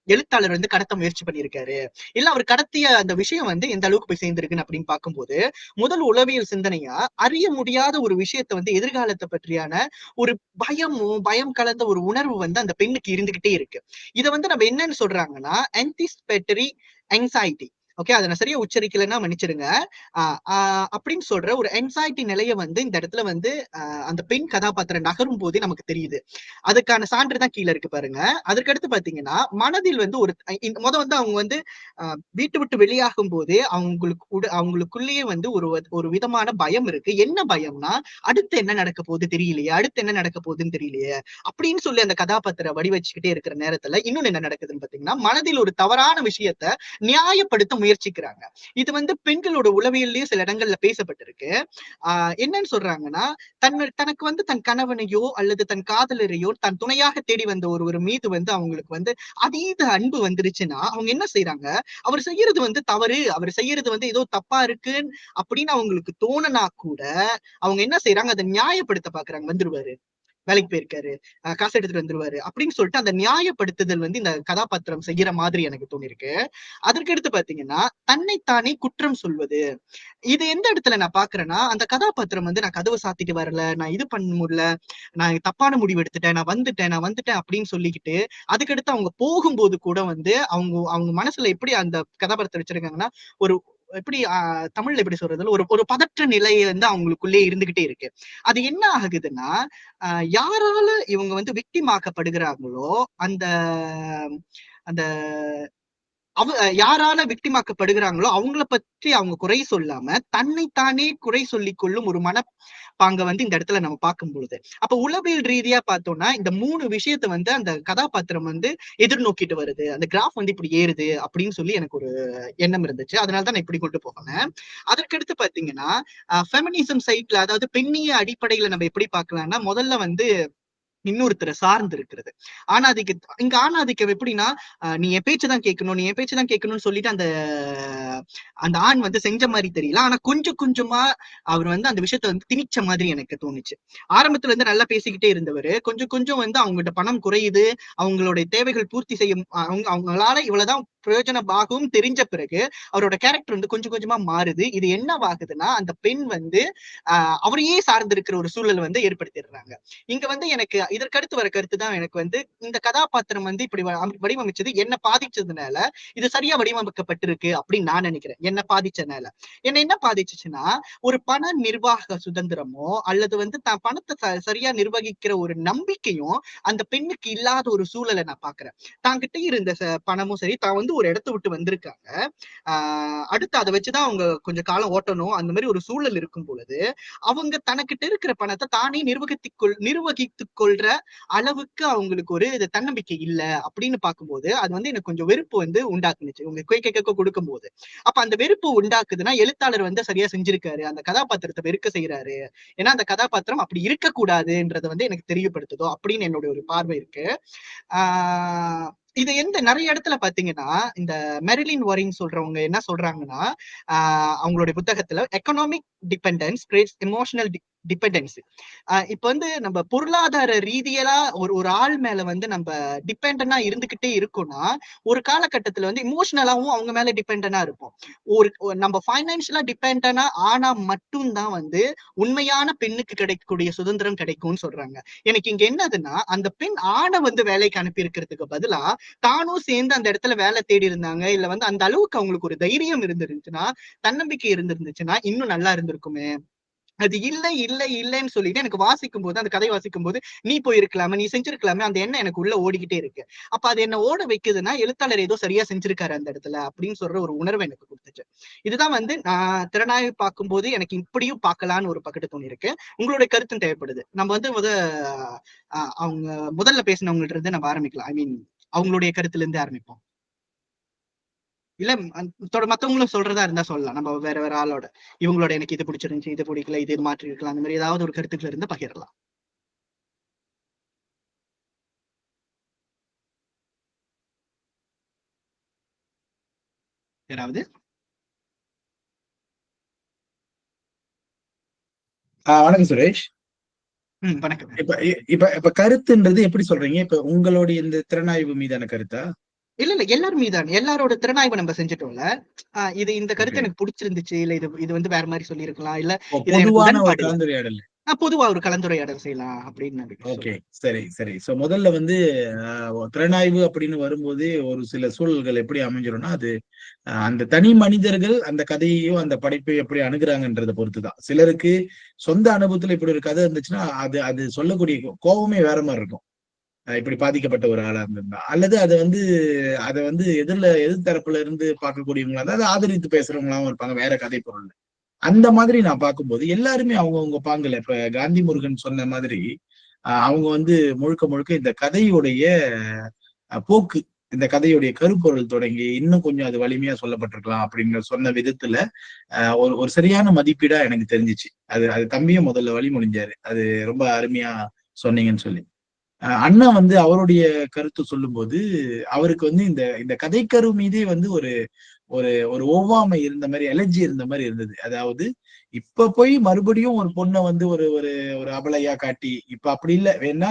எழுத்தாளர் வந்து கடத்த முயற்சி பண்ணியிருக்காரு, இல்ல அவர் கடத்திய அந்த விஷயம் வந்து எந்த அளவுக்கு போய் சேர்ந்திருக்குன்னு அப்படின்னு பார்க்கும்போது, முதல் உளவியல் சிந்தனையா அறிய முடியாத ஒரு விஷயத்த வந்து எதிர்காலத்தை பற்றியான ஒரு பயம் கலந்த ஒரு உணர்வு வந்து அந்த பெண்ணுக்கு இருந்துகிட்டே இருக்கு. இத வந்து நம்ம என்னன்னு சொல்றாங்கன்னா ஆன்டிசிபேட்டரி ஆங்ஸைட்டி. ஓகே, அதை நான் சரியா உச்சரிக்கலைன்னா மன்னிச்சிருங்க. அப்படின்னு சொல்ற ஒரு ஆங்ஸைட்டி நிலைய வந்து இந்த இடத்துல வந்து அந்த பெண் கதாபாத்திரம் நகரும் போதே நமக்கு தெரியுது. அதுக்கான சான்று தான் கீழே இருக்கு பாருங்க. அதற்கடுத்து பாத்தீங்கன்னா மனதில் வந்து வந்து அவங்க வந்து வீட்டு விட்டு வெளியாகும் போதே அவங்களுக்குள்ளேயே வந்து ஒரு விதமான பயம் இருக்கு. என்ன பயம்னா, அடுத்து என்ன நடக்க போகுது தெரியலையே, அடுத்து என்ன நடக்க போகுதுன்னு தெரியலையே அப்படின்னு சொல்லி அந்த கதாபாத்திர வடிவச்சுக்கிட்டே இருக்கிற நேரத்துல இன்னொன்னு என்ன நடக்குதுன்னு பாத்தீங்கன்னா, மனதில் ஒரு தவறான விஷயத்த நியாயப்படுத்த முயற்சிக்கிறாங்க. இது வந்து பெண்களோட உளவியல்லயே சில இடங்கள்ல பேசப்பட்டிருக்கு. என்னன்னு சொல்றாங்கன்னா, தனக்கு வந்து தன் கணவனையோ அல்லது தன் காதலரையோ தன் துணையாக தேடி வந்த ஒருவர் மீது வந்து அவங்களுக்கு வந்து அதீத அன்பு வந்துருச்சுன்னா அவங்க என்ன செய்யறாங்க, அவர் செய்யறது வந்து தவறு, அவர் செய்யறது வந்து ஏதோ தப்பா இருக்கு அப்படின்னு அவங்களுக்கு தோணுனா கூட அவங்க என்ன செய்யறாங்க, அதை நியாயப்படுத்த பாக்குறாங்க. வந்துருவாரு, வேலைக்கு போயிருக்காரு, காசு எடுத்துட்டு வந்துருவாரு அப்படின்னு சொல்லிட்டு அந்த நியாயப்படுத்துதல் வந்து இந்த கதாபாத்திரம் செய்யற மாதிரி எனக்கு தோணிருக்கு. அதற்கு அடுத்து பாத்தீங்கன்னா தன்னைத்தானே குற்றம் சொல்வது. இது எந்த இடத்துல நான் பாக்குறேன்னா, அந்த கதாபாத்திரம் வந்து நான் கதவை சாத்திட்டு வரல, நான் இது பண்ண முடியல, நான் தப்பான முடிவு எடுத்துட்டேன், நான் வந்துட்டேன் அப்படின்னு சொல்லிக்கிட்டு அதுக்கடுத்து அவங்க போகும்போது கூட வந்து அவங்க அவங்க மனசுல எப்படி அந்த கதாபாத்திரத்தை வச்சிருக்காங்கன்னா, ஒரு எப்படி தமிழ்ல எப்படி சொல்றதுல ஒரு பதற்ற நிலை வந்து அவங்களுக்குள்ளே இருந்துகிட்டே இருக்கு. அது என்ன ஆகுதுன்னா, யாரால இவங்க வந்து விக்டிம் ஆக்கப்படுகிறாங்களோ அந்த அந்த யாரால விக்டிமாக்கப்படுகிறாங்களோ அவங்கள பற்றி அவங்க குறை சொல்லாம தன்னைத்தானே குறை சொல்லிக் கொள்ளும் ஒரு மனப்பாங்க வந்து இந்த இடத்துல நம்ம பார்க்கும் பொழுது, அப்ப உளவியல் ரீதியா பார்த்தோம்னா இந்த 3 விஷயத்த வந்து அந்த கதாபாத்திரம் வந்து எதிர்நோக்கிட்டு வருது. அந்த கிராஃப் வந்து இப்படி ஏறுது அப்படின்னு சொல்லி எனக்கு ஒரு எண்ணம் இருந்துச்சு. அதனாலதான் நான் இப்படி கொண்டு போனேன். அதற்கடுத்து பாத்தீங்கன்னா ஃபெமினிசம் சைட்ல, அதாவது பெண்ணிய அடிப்படையில நம்ம எப்படி பார்க்கலாம்னா, முதல்ல வந்து இன்னொருத்தரை சார்ந்து இருக்கிறது. இங்க ஆணாதிக்கம் எப்படின்னா, நீ என் பேச்சுதான் கேட்கணும், நீ என் பேச்சுதான் கேட்கணும்னு சொல்லிட்டு அந்த அந்த ஆண் வந்து செஞ்ச மாதிரி தெரியல. ஆனா கொஞ்சம் கொஞ்சமா அவர் வந்து அந்த விஷயத்த வந்து திணிச்ச மாதிரி எனக்கு தோணுச்சு. ஆரம்பத்துல இருந்து நல்லா பேசிக்கிட்டே இருந்தவர் கொஞ்சம் கொஞ்சம் வந்து அவங்ககிட்ட பணம் குறையுது, அவங்களுடைய தேவைகள் பூர்த்தி செய்யும், அவங்களால இவ்வளவுதான் பிரயோஜனமாகவும் தெரிஞ்ச பிறகு அவரோட கேரக்டர் வந்து கொஞ்சம் கொஞ்சமா மாறுது. இது என்னவாகுதுன்னா, அந்த பெண் வந்து அவரையே சார்ந்து இருக்கிற ஒரு சூழல் வந்து ஏற்படுத்திடுறாங்க. இங்க வந்து எனக்கு இதற்கடுத்து வர கருத்து தான் எனக்கு வந்து இந்த கதாபாத்திரம் வந்து இப்படி வடிவமைச்சது என்ன பாதிச்சதுனால இது சரியா வடிவமைக்கப்பட்டிருக்கு அப்படின்னு நான் நினைக்கிறேன். என்ன பாதிச்சனால என்ன பாதிச்சுச்சுன்னா, ஒரு பண நிர்வாக சுதந்திரமோ அல்லது வந்து தான் பணத்தை சரியா நிர்வகிக்கிற ஒரு நம்பிக்கையும் அந்த பெண்ணுக்கு இல்லாத ஒரு சூழலை நான் பாக்குறேன். தாங்கிட்ட இருந்த பணமும் சரி, தான் வந்து ஒரு இடத்தை விட்டு வந்திருக்காங்க, அடுத்து அதை வச்சுதான் அவங்க கொஞ்சம் காலம் ஓட்டணும், அந்த மாதிரி ஒரு சூழல் இருக்கும் பொழுது அவங்க தனக்கிட்ட இருக்கிற பணத்தை தானே நிர்வகித்துக் கொள்ற அளவுக்கு அவங்களுக்கு ஒரு தன்னம்பிக்கை இல்ல அப்படின்னு பார்க்கும்போது அது வந்து எனக்கு கொஞ்சம் வெறுப்பு வந்து உண்டாக்குனுச்சு உங்க கேட்க கொடுக்கும் போது. அப்ப அந்த வெறுப்பு உண்டாக்குதுன்னா எழுத்தாளர் வந்து சரியா செஞ்சிருக்காரு, அந்த கதாபாத்திரத்தை வெறுக்க செய்யறாரு. ஏன்னா அந்த கதாபாத்திரம் அப்படி இருக்கக்கூடாதுன்றத வந்து எனக்கு தெரியப்படுத்துதோ அப்படின்னு என்னுடைய ஒரு பார்வை இருக்கு. இது நிறைய இடத்துல பாத்தீங்கன்னா இந்த மெரிலின் வாரிங் சொல்றவங்க என்ன சொல்றாங்கன்னா, அவங்களுடைய புத்தகத்துல economic dependence creates emotional dependency. இப்ப வந்து நம்ம பொருளாதார ரீதியா ஒரு ஆள் மேல வந்து நம்ம டிபெண்டனா இருந்துகிட்டே இருக்கோம்னா ஒரு காலகட்டத்துல வந்து இமோஷனலாவும் அவங்க மேல டிபெண்டனா இருப்போம். நம்ம பைனான்சியலா டிபெண்டனா ஆனா மட்டும்தான் வந்து உண்மையான பெண்ணுக்கு கிடைக்கக்கூடிய சுதந்திரம் கிடைக்கும்னு சொல்றாங்க. எனக்கு இங்க என்னதுன்னா, அந்த பெண் ஆணை வந்து வேலைக்கு அனுப்பி இருக்கிறதுக்கு பதிலா தானும் சேர்ந்து அந்த இடத்துல வேலை தேடி இருந்தாங்க, இல்ல வந்து அந்த அளவுக்கு அவங்களுக்கு ஒரு தைரியம் இருந்துருந்துச்சுன்னா, தன்னம்பிக்கை இருந்திருந்துச்சுன்னா இன்னும் நல்லா இருந்திருக்குமே அது இல்லைன்னு சொல்லிட்டு எனக்கு வாசிக்கும் போது, அந்த கதை வாசிக்கும் போது, நீ போயிருக்கலாமே, நீ செஞ்சிருக்கலாமே, அந்த எண்ணம் எனக்கு உள்ள ஓடிக்கிட்டே இருக்கு. அப்ப அது என்ன ஓட வைக்குதுன்னா, எழுத்தாளர் ஏதோ சரியா செஞ்சிருக்காரு அந்த இடத்துல அப்படின்னு சொல்ற ஒரு உணர்வு எனக்கு கொடுத்துச்சு. இதுதான் நான் திறனாய்வு பார்க்கும்போது எனக்கு இப்படியும் பார்க்கலான்னு ஒரு பக்கத்து தோணி இருக்கு. உங்களுடைய கருத்தும் தேவைப்படுது. நம்ம அவங்க முதல்ல பேசினவங்கள்ட்ட இருந்து நம்ம ஆரம்பிக்கலாம். ஐ மீன் அவங்களுடைய கருத்துல இருந்து ஆரம்பிப்போம். இல்ல மத்தவங்களும் சொல்றதா இருந்தா சொல்லலாம். நம்ம வேற ஆளோட இவங்களோட எனக்கு இது பிடிச்சிருந்துச்சு, இது பிடிக்கல, இது மாற்றி இருக்கலாம், அந்த மாதிரி ஏதாவது ஒரு கருத்துக்கள் இருந்து பகிரலாம். யாராவது? வணக்கம் சுரேஷ். வணக்கம். இப்ப கருத்துன்றது எப்படி சொல்றீங்க? இப்ப உங்களுடைய இந்த திறனாய்வு மீதான கருத்தா? இல்ல எல்லாரும் மீதான் எல்லாரோட திறனாய்வு நம்ம செஞ்சுட்டோம்ல. இந்த கருத்து எனக்கு பிடிச்சிருந்துச்சு, இல்ல இது வேற மாதிரி சொல்லியிருக்கலாம், இல்ல பொதுவான ஒரு கலந்துரையாடல், பொதுவா ஒரு கலந்துரையாடல் செய்யலாம் அப்படின்னு. ஓகே, சரி. சோ முதல்ல திறனாய்வு அப்படின்னு வரும்போது ஒரு சில சூழல்கள் எப்படி அமைஞ்சிரும்னா, அது அந்த தனி மனிதர்கள் அந்த கதையையோ அந்த படைப்பையோ எப்படி அணுகுறாங்கன்றதை பொறுத்துதான். சிலருக்கு சொந்த அனுபவத்துல இப்படி ஒரு கதை இருந்துச்சுன்னா அது சொல்லக்கூடிய கோபமே வேற மாதிரி இருக்கும். இப்படி பாதிக்கப்பட்ட ஒரு ஆளா இருந்திருந்தா, அல்லது அதை எதிர் தரப்புல இருந்து பார்க்கக்கூடியவங்களா, அதாவது ஆதரித்து பேசுறவங்களாவும் இருப்பாங்க வேற கதை பொருள். அந்த மாதிரி நான் பார்க்கும்போது எல்லாருமே அவங்கவுங்க பாங்கல. இப்ப காந்தி முருகன் சொன்ன மாதிரி அவங்க முழுக்க இந்த கதையுடைய போக்கு, இந்த கதையுடைய கருப்பொருள் தொடங்கி இன்னும் கொஞ்சம் அது வலிமையா சொல்லப்பட்டிருக்கலாம் அப்படின்னு சொன்ன விதத்துல ஒரு சரியான மதிப்பீடா எனக்கு தெரிஞ்சிச்சு. அது தம்பியும் முதல்ல வழிமொழிஞ்சாரு. அது ரொம்ப அருமையா சொன்னீங்கன்னு சொல்லி. அண்ணா அவருடைய கருத்து சொல்லும் போது அவருக்கு இந்த கதைக்கரு மீதே ஒரு ஒரு ஒரு ஒவ்வாமை இருந்த மாதிரி, அலர்ஜி இருந்த மாதிரி இருந்தது. அதாவது இப்ப போய் மறுபடியும் ஒரு பொண்ணை ஒரு ஒரு ஒரு அபலையா காட்டி, இப்ப அப்படி இல்லை, வேணா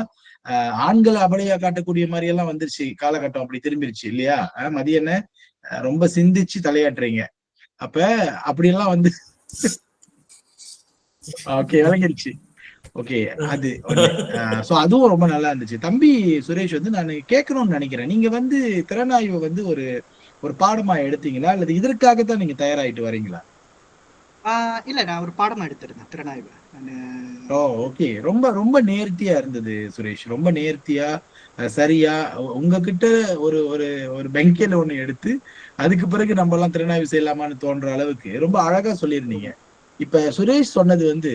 ஆண்களை அபலையா காட்டக்கூடிய மாதிரி எல்லாம் வந்துருச்சு காலகட்டம், அப்படி திரும்பிருச்சு இல்லையா? மதியன ரொம்ப சிந்திச்சு தலையாட்டுறீங்க. அப்ப அப்படியெல்லாம் ஓகே விளங்கிருச்சு. ஓகே, அது சோ அதுவும் ரொம்ப நல்லா இருந்துச்சு. தம்பி சுரேஷ் நான் கேட்கணும்னு நினைக்கிறேன், நீங்க திறனாய்வு ஒரு ஒரு பாடமா எடுத்தீங்களா, அல்லது இதற்காகத்தான் நீங்க தயாராயிட்டு வரீங்களா? இல்ல, நான் ஒரு பாடமா எடுத்திருந்தேன் திறனாய்வு. ஓகே, ரொம்ப ரொம்ப நேர்த்தியா இருந்தது சுரேஷ், ரொம்ப நேர்த்தியா சரியா உங்ககிட்ட ஒரு ஒரு ஒரு பெங்கில ஒண்ணு எடுத்து அதுக்கு பிறகு நம்ம எல்லாம் திறனாய்வு செய்யலாமான்னு தோன்ற அளவுக்கு ரொம்ப அழகா சொல்லியிருந்தீங்க. இப்ப சுரேஷ் சொன்னது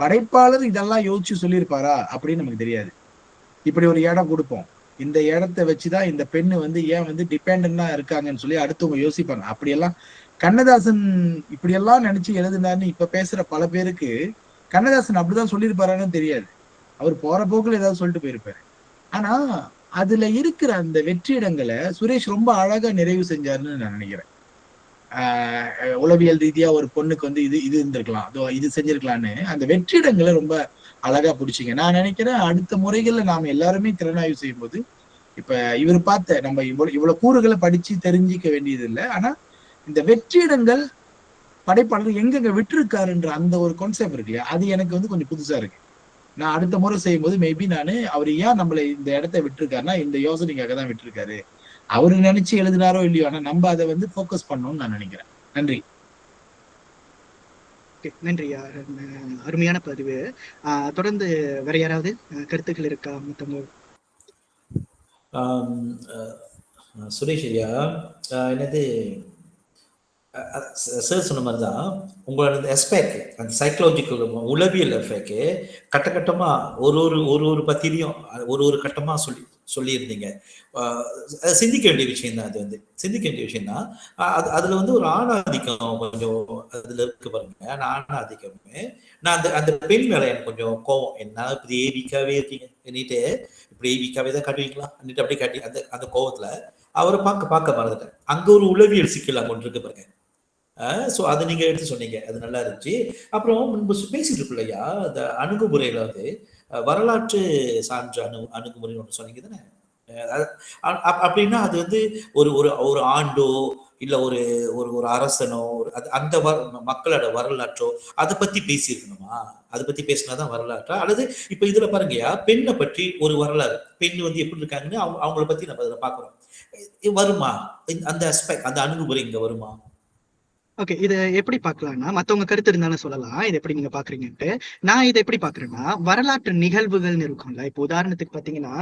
படைப்பாளர் இதெல்லாம் யோசிச்சு சொல்லியிருப்பாரா அப்படின்னு நமக்கு தெரியாது. இப்படி ஒரு இடம் கொடுப்போம், இந்த இடத்த வச்சுதான் இந்த பெண்ணு ஏன் டிபெண்டா இருக்காங்கன்னு சொல்லி அடுத்தவங்க யோசிப்பாங்க. அப்படியெல்லாம் கண்ணதாசன் இப்படியெல்லாம் நினைச்சு எழுதினாருன்னு இப்ப பேசுற பல பேருக்கு கண்ணதாசன் அப்படிதான் சொல்லியிருப்பாரான்னு தெரியாது. அவர் போற போக்குல ஏதாவது சொல்லிட்டு போயிருப்பாரு. ஆனா அதுல இருக்கிற அந்த வெற்றிடங்களை சுரேஷ் ரொம்ப அழகா நிறைவு செஞ்சாருன்னு நான் நினைக்கிறேன். உளவியல் ரீதியா ஒரு பொண்ணுக்கு இது இருந்திருக்கலாம், இது செஞ்சிருக்கலான்னு அந்த வெற்றிடங்களை ரொம்ப அழகா பிடிச்சிங்க. நான் நினைக்கிறேன் அடுத்த முறைகள்ல நாம எல்லாருமே திறனாய்வு செய்யும் போது, இப்ப இவர் பார்த்த நம்ம இவ்வளவு கூறுகளை படிச்சு தெரிஞ்சிக்க வேண்டியது இல்லை, ஆனா இந்த வெற்றிடங்கள் படைப்பாளர் எங்கெங்க விட்டுருக்காருன்ற அந்த ஒரு கான்செப்ட் இருக்கு இல்லையா, அது எனக்கு கொஞ்சம் புதுசா இருக்கு. நான் அடுத்த முறை செய்யும் போது மேபி அவர் ஏன் நம்மள இந்த இடத்த விட்டுருக்காருன்னா இந்த யோசனைக்காக தான் விட்டுருக்காரு, அவரு நினைச்சு எழுதினாரோ இல்லையோ, ஆனா நம்ம அதை போக்கஸ் பண்ணணும்னு நான் நினைக்கிறேன். நன்றி. நன்றி, அருமையான பதிவு. தொடர்ந்து வேற யாராவது கருத்துக்கள் இருக்கா? மொத்தமோ சுரேஷ் ஐயா, என்னது சார் சொன்ன மாதிரி தான் உங்களோட எஸ்பெக்ட், அந்த சைக்கலாஜிக்கல் உளவியல் எஃபெக்ட் கட்டமா ஒரு பத்திலையும் ஒரு கட்டமா சொல்லியிருந்தீங்க. சிந்திக்க வேண்டிய விஷயம் தான் அது. சிந்திக்க வேண்டிய விஷயம் தான் அதுல ஒரு ஆணாதிக்கம் கொஞ்சம் அதுல இருக்கு பாருங்க. ஆணாதிக்கமே நான் அந்த பெண் மேல எனக்கு கொஞ்சம் கோவம், என்ன இப்படி ஏவிக்காவே இருக்கீங்க என்னிட்டு, இப்படி ஏவிக்காவே தான் காட்டுவீங்களா அன்னிட்டு அப்படியே காட்டி அந்த கோவத்துல அவரை பார்க்க மறந்துட்டேன். அங்க ஒரு உளவியல் சிக்கல் அங்க ஒன்று இருக்கு பாருங்க. ஸோ அதை நீங்க எடுத்து சொன்னீங்க, அது நல்லா இருந்துச்சு. அப்புறம் முன்பு பேசிட்டு இருக்கு இல்லையா, அந்த அணுகுமுறையில வரலாற்று சான்று அணுகுமுறைன்னு ஒன்று சொன்னீங்க தானே. அப்படின்னா அது ஒரு ஒரு ஆண்டோ இல்ல ஒரு ஒரு அரசனோ அந்த மக்களோட வரலாற்றோ அதை பத்தி பேசியிருக்கணுமா? அதை பத்தி பேசினாதான் வரலாற்றா? அல்லது இப்ப இதுல பாருங்கயா, பெண்ணை பற்றி ஒரு வரலாறு, பெண் எப்படி இருக்காங்கன்னு அவங்கள பத்தி நம்ம அதில் பாக்குறோம், வருமா? அந்த அஸ்பெக்ட், அந்த அணுகுமுறை இங்க வருமா? ஓகே, இத எப்படி பார்க்கலாம்னா, மத்தவங்க கருத்து இருந்தாலும் சொல்லலாம். இத எப்படி நீங்க பார்க்குறீங்கன்ட்டு. நான் இத எப்படி பார்க்குறேன்னா, வரலாற்று நிகழ்வுகள்னு இருக்கும்ல. இப்போ உதாரணத்துக்கு பார்த்தீங்கன்னா,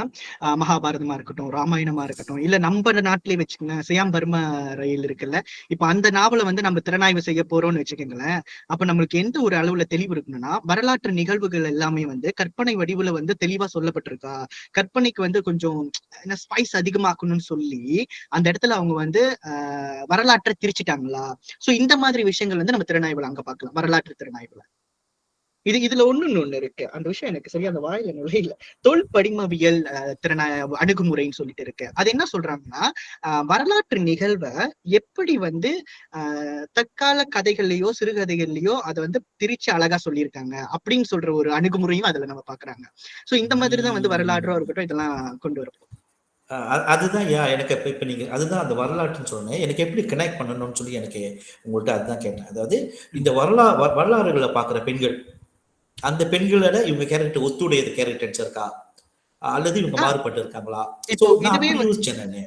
மகாபாரதமா இருக்கட்டும், ராமாயணமா இருக்கட்டும், இல்ல நம்ப நாட்டிலேயே வச்சுக்கங்க, சியாம் பர்மா ரயில் இருக்குல்ல. இப்ப அந்த நாவல வந்து நம்ம திறனாய்வு செய்ய போறோம்னு வச்சுக்கங்களேன். அப்ப நம்மளுக்கு எந்த ஒரு அளவுல தெளிவு இருக்கணும்னா, வரலாற்று நிகழ்வுகள் எல்லாமே வந்து கற்பனை வடிவுல வந்து தெளிவா சொல்லப்பட்டிருக்கா? கற்பனைக்கு வந்து கொஞ்சம் என்ன ஸ்பைஸ் அதிகமாக்கணும்னு சொல்லி, அந்த இடத்துல அவங்க வந்து வரலாற்றை திரிச்சுட்டாங்களா? சோ இந்த மாதிரி விஷயங்கள் வந்து நம்ம திறனாய்வுல அங்க பார்க்கலாம், வரலாற்று திறனாய்வுல. இதுல ஒண்ணு இருக்கு. அந்த விஷயம் எனக்கு சரியா அந்த வாயில நுழையல. தொல்படிமவியல் அணுகுமுறைன்னு சொல்லிட்டு இருக்கு. அது என்ன சொல்றாங்கன்னா, வரலாற்று நிகழ்வ எப்படி வந்து தற்கால கதைகள்லயோ, சிறுகதைகள்லயோ அத வந்து திரிச்சு அழகா சொல்லியிருக்காங்க அப்படின்னு சொல்ற ஒரு அணுகுமுறையும் அதுல நம்ம பாக்குறாங்க. சோ இந்த மாதிரிதான் வந்து வரலாற்றா இருக்கட்டும் இதெல்லாம் கொண்டு வரும். அதுதான் எனக்கு இப்ப நீங்க அதுதான் அந்த வரலாற்றுன்னு சொன்னேன். எனக்கு எப்படி கனெக்ட் பண்ணணும்னு சொல்லி எனக்கு உங்கள்ட்ட அதுதான் கேட்டேன். அதாவது இந்த வரலாறுகளை பார்க்குற பெண்கள், அந்த பெண்களோட இவங்க கேரக்டர் ஒத்துடையது கேரக்டர்ஸ் இருக்கா? அல்லது இவங்க மாறுபட்டு இருக்காங்களா? சோ இப்போ நான் இதுவே அப்படி யோசிச்சேன் நானு.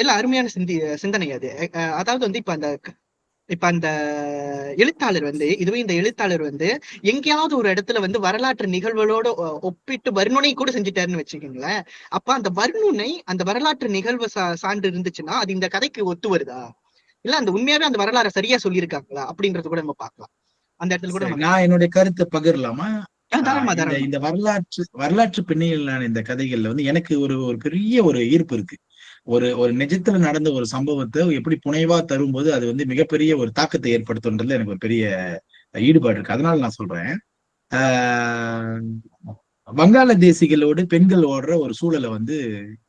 இல்ல அருமையான சிந்தனை அது. அதாவது வந்து இப்ப அந்த எழுத்தாளர் வந்து இதுவே இந்த எழுத்தாளர் வந்து எங்கேயாவது ஒரு இடத்துல வந்து வரலாற்று நிகழ்வுகளோட ஒப்பிட்டு வர்ணனை கூட செஞ்சுட்டாருன்னு வச்சுக்கோங்களேன். அப்ப அந்த வர்ணனை அந்த வரலாற்று நிகழ்வு சான்று இருந்துச்சுன்னா அது இந்த கதைக்கு ஒத்து வருதா, இல்ல அந்த உண்மையாவே அந்த வரலாறை சரியா சொல்லியிருக்காங்களா அப்படின்றது கூட நம்ம பார்க்கலாம். அந்த இடத்துல கூட நான் என்னுடைய கருத்தை பகிரலாமா? தாராளமா இந்த வரலாற்று பின்னணியிலான இந்த கதைகள்ல வந்து எனக்கு ஒரு பெரிய ஒரு ஈர்ப்பு இருக்கு. ஒரு நிஜத்துல நடந்த ஒரு சம்பவத்தை எப்படி புனைவா தரும்போது அது வந்து மிகப்பெரிய ஒரு தாக்கத்தை ஏற்படுத்துன்றதுல எனக்கு ஒரு பெரிய ஈடுபாடு இருக்கு. அதனால நான் சொல்றேன், வங்காளதேசிகளோடு பெண்கள் ஓடுற ஒரு சூழலை வந்து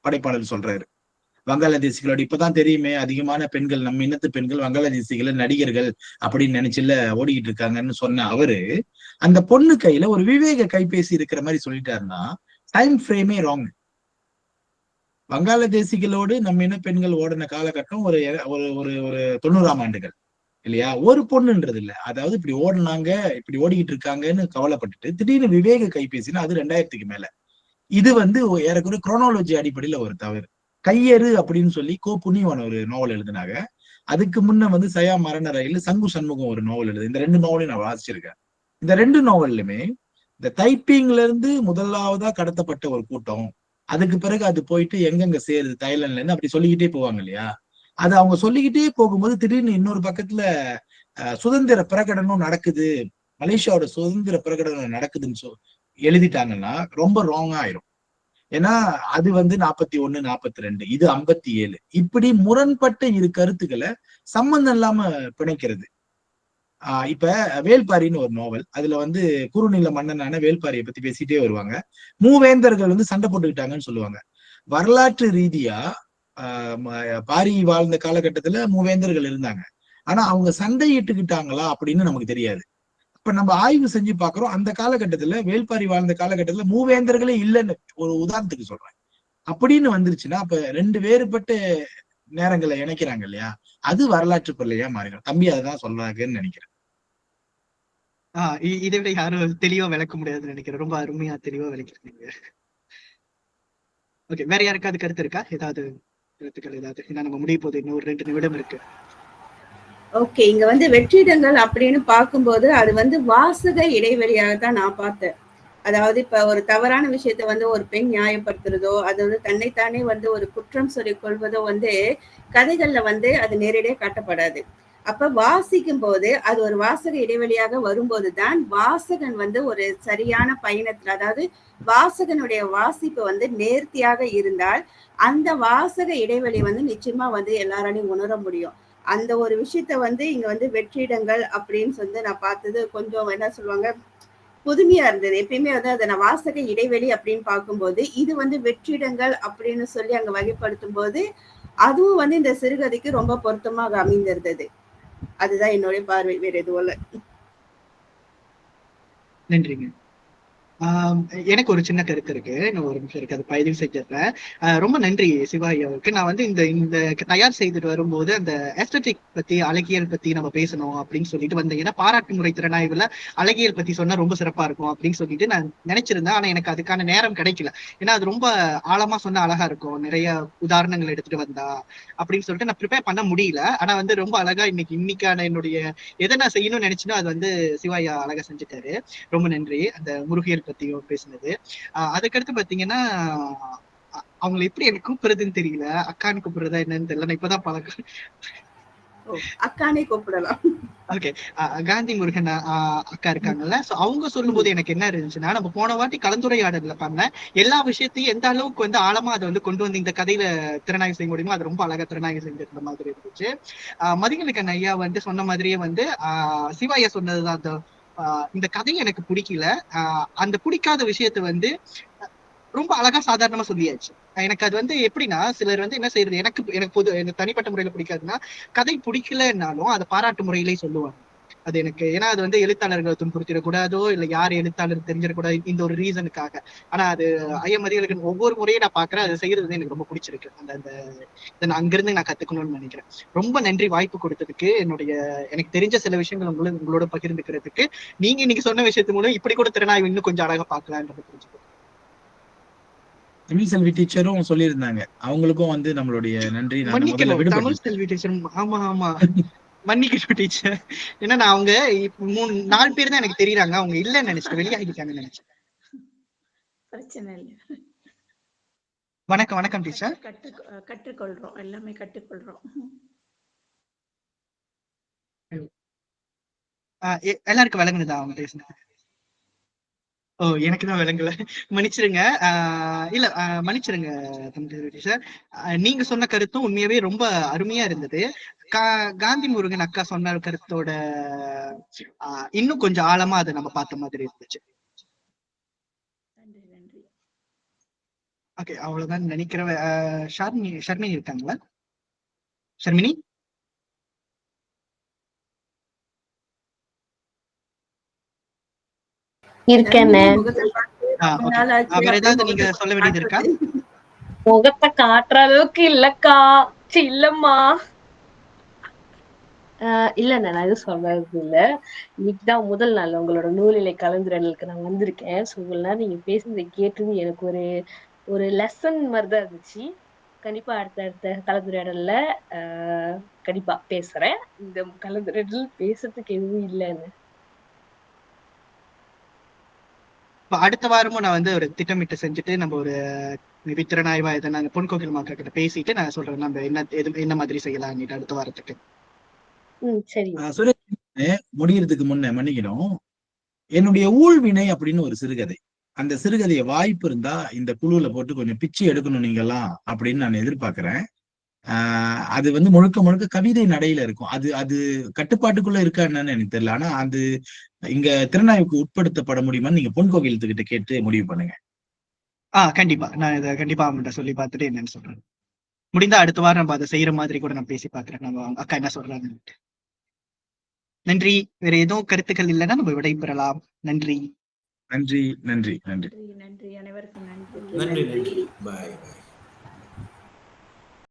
படைப்பாளர் சொல்றாரு. வங்காளதேசிகளோட இப்பதான் தெரியுமே, அதிகமான பெண்கள், நம்ம இனத்து பெண்கள் வங்காளதேசிகள நடிகர்கள் அப்படின்னு நினைச்சுல ஓடிக்கிட்டு இருக்காங்கன்னு சொன்ன அவரு, அந்த பொண்ணு கையில ஒரு விவேக கைபேசி இருக்கிற மாதிரி சொல்லிட்டாருன்னா டைம் ஃப்ரேமே ராங். வங்காளதேசிகளோடு நம்ம இன பெண்கள் ஓடின காலகட்டம் ஒரு ஒரு ஒரு 90ஆம் ஆண்டுகள் இல்லையா? ஒரு பொண்ணுன்றது இல்ல. அதாவது இப்படி ஓடினாங்க, இப்படி ஓடிக்கிட்டு இருக்காங்கன்னு கவலைப்பட்டுட்டு திடீர்னு விவேக கைபேசினா அது 2000க்கு மேல. இது வந்து ஏறக்குறைய குரோனாலஜி அடிப்படையில ஒரு தவறு. கையறு அப்படின்னு சொல்லி புண்ணியவான் ஒரு நாவல் எழுதினாங்க. அதுக்கு முன்ன வந்து சயா மரண ரயில் சங்கு சண்முகம் ஒரு நாவல் எழுது. இந்த 2 நாவலையும் நான் வாசிச்சிருக்கேன். இந்த 2 நாவல்லுமே இந்த தைப்பிங்ல இருந்து முதலாவதா கடத்தப்பட்ட ஒரு கூட்டம், அதுக்கு பிறகு அது போயிட்டு எங்கெங்க சேருது தாய்லாந்துல இருந்து அப்படி சொல்லிக்கிட்டே போவாங்க இல்லையா? அது அவங்க சொல்லிக்கிட்டே போகும்போது திடீர்னு இன்னொரு பக்கத்துல சுதந்திர பிரகடனம் நடக்குது, மலேசியாவோட சுதந்திர பிரகடனம் நடக்குதுன்னு எழுதிட்டாங்கன்னா ரொம்ப ராங்கா ஆயிரும். ஏன்னா அது வந்து 41, 42, இது 57, இப்படி முரண்பட்ட இரு கருத்துக்களை சம்பந்தம் இல்லாம பிணைக்கிறது. இப்ப வேல்பாரின்னு ஒரு நாவல், அதுல வந்து குறுநில மன்னனான வேல்பாரியை பத்தி பேசிட்டே வருவாங்க. மூவேந்தர்கள் வந்து சண்டை போட்டுக்கிட்டாங்கன்னு சொல்லுவாங்க. வரலாற்று ரீதியா பாரி வாழ்ந்த காலகட்டத்துல மூவேந்தர்கள் இருந்தாங்க. ஆனா அவங்க சண்டையிட்டுக்கிட்டாங்களா அப்படின்னு நமக்கு தெரியாது. இப்ப நம்ம ஆய்வு செஞ்சு பாக்குறோம், அந்த காலகட்டத்துல வேல்பாரி வாழ்ந்த காலகட்டத்துல மூவேந்தர்களே இல்லைன்னு ஒரு உதாரணத்துக்கு சொல்றேன். அப்படின்னு வந்துருச்சுன்னா அப்ப 2 வேறுபட்ட நேரங்களை இணைக்கிறாங்க இல்லையா? அது வரலாற்று பிள்ளையா மாறிடும். தம்பி அதான் சொல்றாங்கன்னு நினைக்கிறேன். இதை விட யாரும் தெளிவா விளக்க முடியாதுன்னு நினைக்கிறேன். ரொம்ப அருமையா தெளிவா விளக்கிறீங்க. ஓகே, வேற யாருக்காவது கருத்து இருக்கா? ஏதாவது கருத்துக்கள் ஏதாவது? ஏன்னா நம்ம முடிய போது இன்னும் ஒரு 2 நிமிடம் இருக்கு. ஓகே, இங்க வந்து வெற்றிடங்கள் அப்படின்னு பார்க்கும்போது அது வந்து வாசக இடைவெளியாக தான் நான் பார்த்தேன். அதாவது இப்ப ஒரு தவறான விஷயத்த வந்து ஒரு பெண் நியாயப்படுத்துறதோ, அது வந்து தன்னைத்தானே வந்து ஒரு குற்றம் சொல்லிக் கொள்வதோ வந்து கதைகள்ல வந்து அது நேரடியா காட்டப்படாது. அப்ப வாசிக்கும் போது அது ஒரு வாசக இடைவெளியாக வரும்போதுதான் வாசகன் வந்து ஒரு சரியான பயணத்துல, அதாவது வாசகனுடைய வாசிப்பு வந்து நேர்த்தியாக இருந்தால் அந்த வாசக இடைவெளி வந்து நிச்சயமா வந்து எல்லாராலையும் உணர முடியும். அந்த ஒரு விஷயத்த வந்து இங்க வந்து வெற்றிடங்கள் அப்படின்னு சொல்லி நான் பார்த்தது கொஞ்சம் என்ன சொல்லுவாங்க, புதுமையா இருந்தது. எப்பயுமே வந்து அதை நான் வாசக இடைவெளி அப்படின்னு பார்க்கும்போது இது வந்து வெற்றிடங்கள் அப்படின்னு சொல்லி அங்க வகைப்படுத்தும் போது அதுவும் வந்து இந்த சிறுகதைக்கு ரொம்ப பொருத்தமாக அமைந்திருந்தது. அதுதான் என்னுடைய பார்வை, வேற எதுவும் இல்ல. நன்றிங்க. எனக்கு ஒரு சின்ன கருத்து இருக்கு. இன்னும் ஒரு நிமிஷம் இருக்கு. அது பதிவு செஞ்சிடுறேன். ரொம்ப நன்றி சிவா ஐயாவுக்கு. நான் வந்து இந்த இந்த தயார் செய்துட்டு வரும்போது அந்த எஸ்தெட்டிக் பத்தி, அழகியல் பத்தி நம்ம பேசணும் அப்படின்னு சொல்லிட்டு வந்தேன். ஏன்னா பாராட்டு முறை திறனாய்வுல அழகியல் பத்தி சொன்னா ரொம்ப சிறப்பா இருக்கும் அப்படின்னு சொல்லிட்டு நான் நினைச்சிருந்தேன். ஆனா எனக்கு அதுக்கான நேரம் கிடைக்கல. ஏன்னா அது ரொம்ப ஆழமா சொன்னா அழகா இருக்கும், நிறைய உதாரணங்கள் எடுத்துட்டு வந்தா அப்படின்னு சொல்லிட்டு நான் ப்ரிப்பேர் பண்ண முடியல. ஆனா வந்து ரொம்ப அழகா இன்னைக்கான என்னுடைய எதை நான் செய்யணும்னு நினைச்சேனோ அது வந்து சிவா ஐயா அழகா செஞ்சுட்டாரு. ரொம்ப நன்றி அந்த முருகியல் பத்தியும் பேசுனது. அதுக்கடுத்து பாத்தீங்கன்னா அவங்களை எப்படி எனக்கு கூப்பிடுறதுன்னு தெரியல. அக்கான்னு கூப்பிடுறதா என்னன்னு தெரியல. நான் இப்பதான் பழக்கம். அக்கானே கூப்பிடலாம். ஓகே. காந்தி முருகன் அக்கா இருக்காங்கல்ல, சோ அவங்க சொல்லும் போது எனக்கு என்ன இருந்துச்சுன்னா, நம்ம போன வாட்டி கலந்துரையாடல பண்ண எல்லா விஷயத்தையும் எந்த அளவுக்கு வந்து ஆழமா அதை வந்து கொண்டு வந்து இந்த கதையில திறனாய்வு செய்ய முடியுமோ அது ரொம்ப அழகா திறனாய்வு செஞ்சிருந்த மாதிரி இருந்துச்சு. மதிகனுக்கன் ஐயா வந்து சொன்ன மாதிரியே வந்து சிவாயா சொன்னதுதான் அந்த இந்த கதை எனக்கு பிடிக்கல. அந்த பிடிக்காத விஷயத்த வந்து ரொம்ப அழகா சாதாரணமா சொல்லியாச்சு. எனக்கு அது வந்து எப்படின்னா, சிலர் வந்து என்ன செய்யறது, எனக்கு தனிப்பட்ட முறையில பிடிக்காதுன்னா, கதை பிடிக்கலன்னாலும் அதை பாராட்டு முறையிலே சொல்லுவாங்க. அது எனக்கு ஏன்னா அது வந்து எழுத்தாளர்களை துன்புறுத்திடக்கூடாதோ இல்ல யார் எழுத்தாளர் தெரிஞ்சிடக்கூடாது இந்த ஒரு ரீசனுக்காக. ஆனா அது ஐயமதிகளுக்கு ஒவ்வொரு முறையும் நான் பாக்குறேன், அது செய்யறது எனக்கு ரொம்ப பிடிச்சிருக்கு. அந்த அங்கிருந்து நான் கத்துக்கணும்னு நினைக்கிறேன். ரொம்ப நன்றி வாய்ப்பு கொடுத்ததுக்கு. எனக்கு தெரிஞ்ச சில விஷயங்கள் உங்களோட பகிர்ந்துக்கிறதுக்கு. நீங்க இன்னைக்கு சொன்ன விஷயத்து மூலம் இப்படி கூட திறனாய்வு இன்னும் கொஞ்சம் அழகா பார்க்கலாம்ன்றது புரிஞ்சுக்கிறேன். தமிழ் செல்வி டீச்சரும் சொல்லியிருந்தாங்க, அவங்களுக்கும் வந்து நம்மளுடைய நன்றி. மன்னிக்கணும் தமிழ் செல்வி டீச்சர். ஆமா ஆமா மன்னிக்கணும் டீச்சர். ஏன்னா நான் அவங்க 4 பேர் தான் எனக்கு தெரியுறாங்க. அவங்க இல்லன்னு நினைச்சேன், வெளியாகிட்டாங்கன்னு நினைச்சேன். பிரச்சனை இல்லை. வணக்கம் வணக்கம் டீச்சர். கற்றுக்கொள்றோம், எல்லாமே கற்றுக்கொள்றோம். எல்லாருக்கும் விளங்குனதா அவங்க பேசுனது? ஓ, எனக்குதான் விளங்கல, மன்னிச்சிருங்க. இல்ல மன்னிச்சிருங்க டீச்சர். நீங்க சொன்ன கருத்தும் உண்மையாவே ரொம்ப அருமையா இருந்தது. காந்தி முருகன் அக்கா சொன்ன கருத்தோட இன்னும் கொஞ்சம் ஆழமா அதை நம்ம பார்த்த மாதிரி இருந்துச்சு. ஓகே, அவ்வளவுதான் நினைக்கிறேன். ஷர்மினி இருக்காங்களா? ஷர்மினி இருக்கேன். வேற ஏதாவது நீங்க சொல்ல வேண்டியது இருக்கா? முகத்தை காட்டுற அளவுக்கு இல்லக்கா, இல்லம்மா. இல்லண்ணா, நான் எதுவும் சொல்றது இல்ல. இன்னைக்குதான் முதல் நாள் உங்களோட நூலிலை கலந்துரையாடலுக்கு நான் வந்திருக்கேன். ஸோ இவ்வளவு நேரம் நீங்க பேசுனதை கேட்டது எனக்கு ஒரு லெசன் மாதிரிதான் இருந்துச்சு. கண்டிப்பா அடுத்த கலந்துரையாடல்ல கண்டிப்பா பேசுறேன். இந்த கலந்துரையாடல் பேசுறதுக்கு எதுவும் இல்லைன்னு. அடுத்த வாரமும் நான் வந்து ஒரு திட்டமிட்டு செஞ்சுட்டு நம்ம ஒரு திறனாய்வா இதை நாங்க பொன் கோகில் மக்கள் கிட்ட பேசிட்டு நான் சொல்றேன் நம்ம என்ன மாதிரி செய்யலாம் அடுத்த வாரத்துக்கு. சரி. முடியறதுக்கு முன்ன மன்னிக்கணும், என்னுடைய ஊழ்வினை அப்படின்னு ஒரு சிறுகதை, அந்த சிறுகதையை வாய்ப்பு இருந்தா இந்த குழுல போட்டு கொஞ்சம் பிச்சு எடுக்கணும் நீங்கெல்லாம் அப்படின்னு நான் எதிர்பார்க்கிறேன். அது வந்து முழுக்க கவிதை நடையில இருக்கும். அது கட்டுப்பாட்டுக்குள்ள இருக்கா என்னன்னு எனக்கு தெரியல. ஆனா அது இங்க திறனாய்வுக்கு உட்படுத்தப்பட முடியுமான்னு நீங்க பொன் கோகிலத்துக்கிட்ட கேட்டு முடிவு பண்ணுங்க. கண்டிப்பா நான் இதை கண்டிப்பா அவங்கள்ட்ட சொல்லி பார்த்துட்டு என்னன்னு சொல்றேன். முடிந்தா அடுத்த வாரம் நம்ம அதை செய்யற மாதிரி கூட நான் பேசி பாக்குறேன், நம்ம அக்கா என்ன சொல்றாங்க. நன்றி. வேற எதுவும் கருத்துக்கள் இல்லைன்னா நம்ம விடைபெறலாம். நன்றி நன்றி நன்றி நன்றி நன்றி. அனைவருக்கும் நன்றி. பாய் பாய்.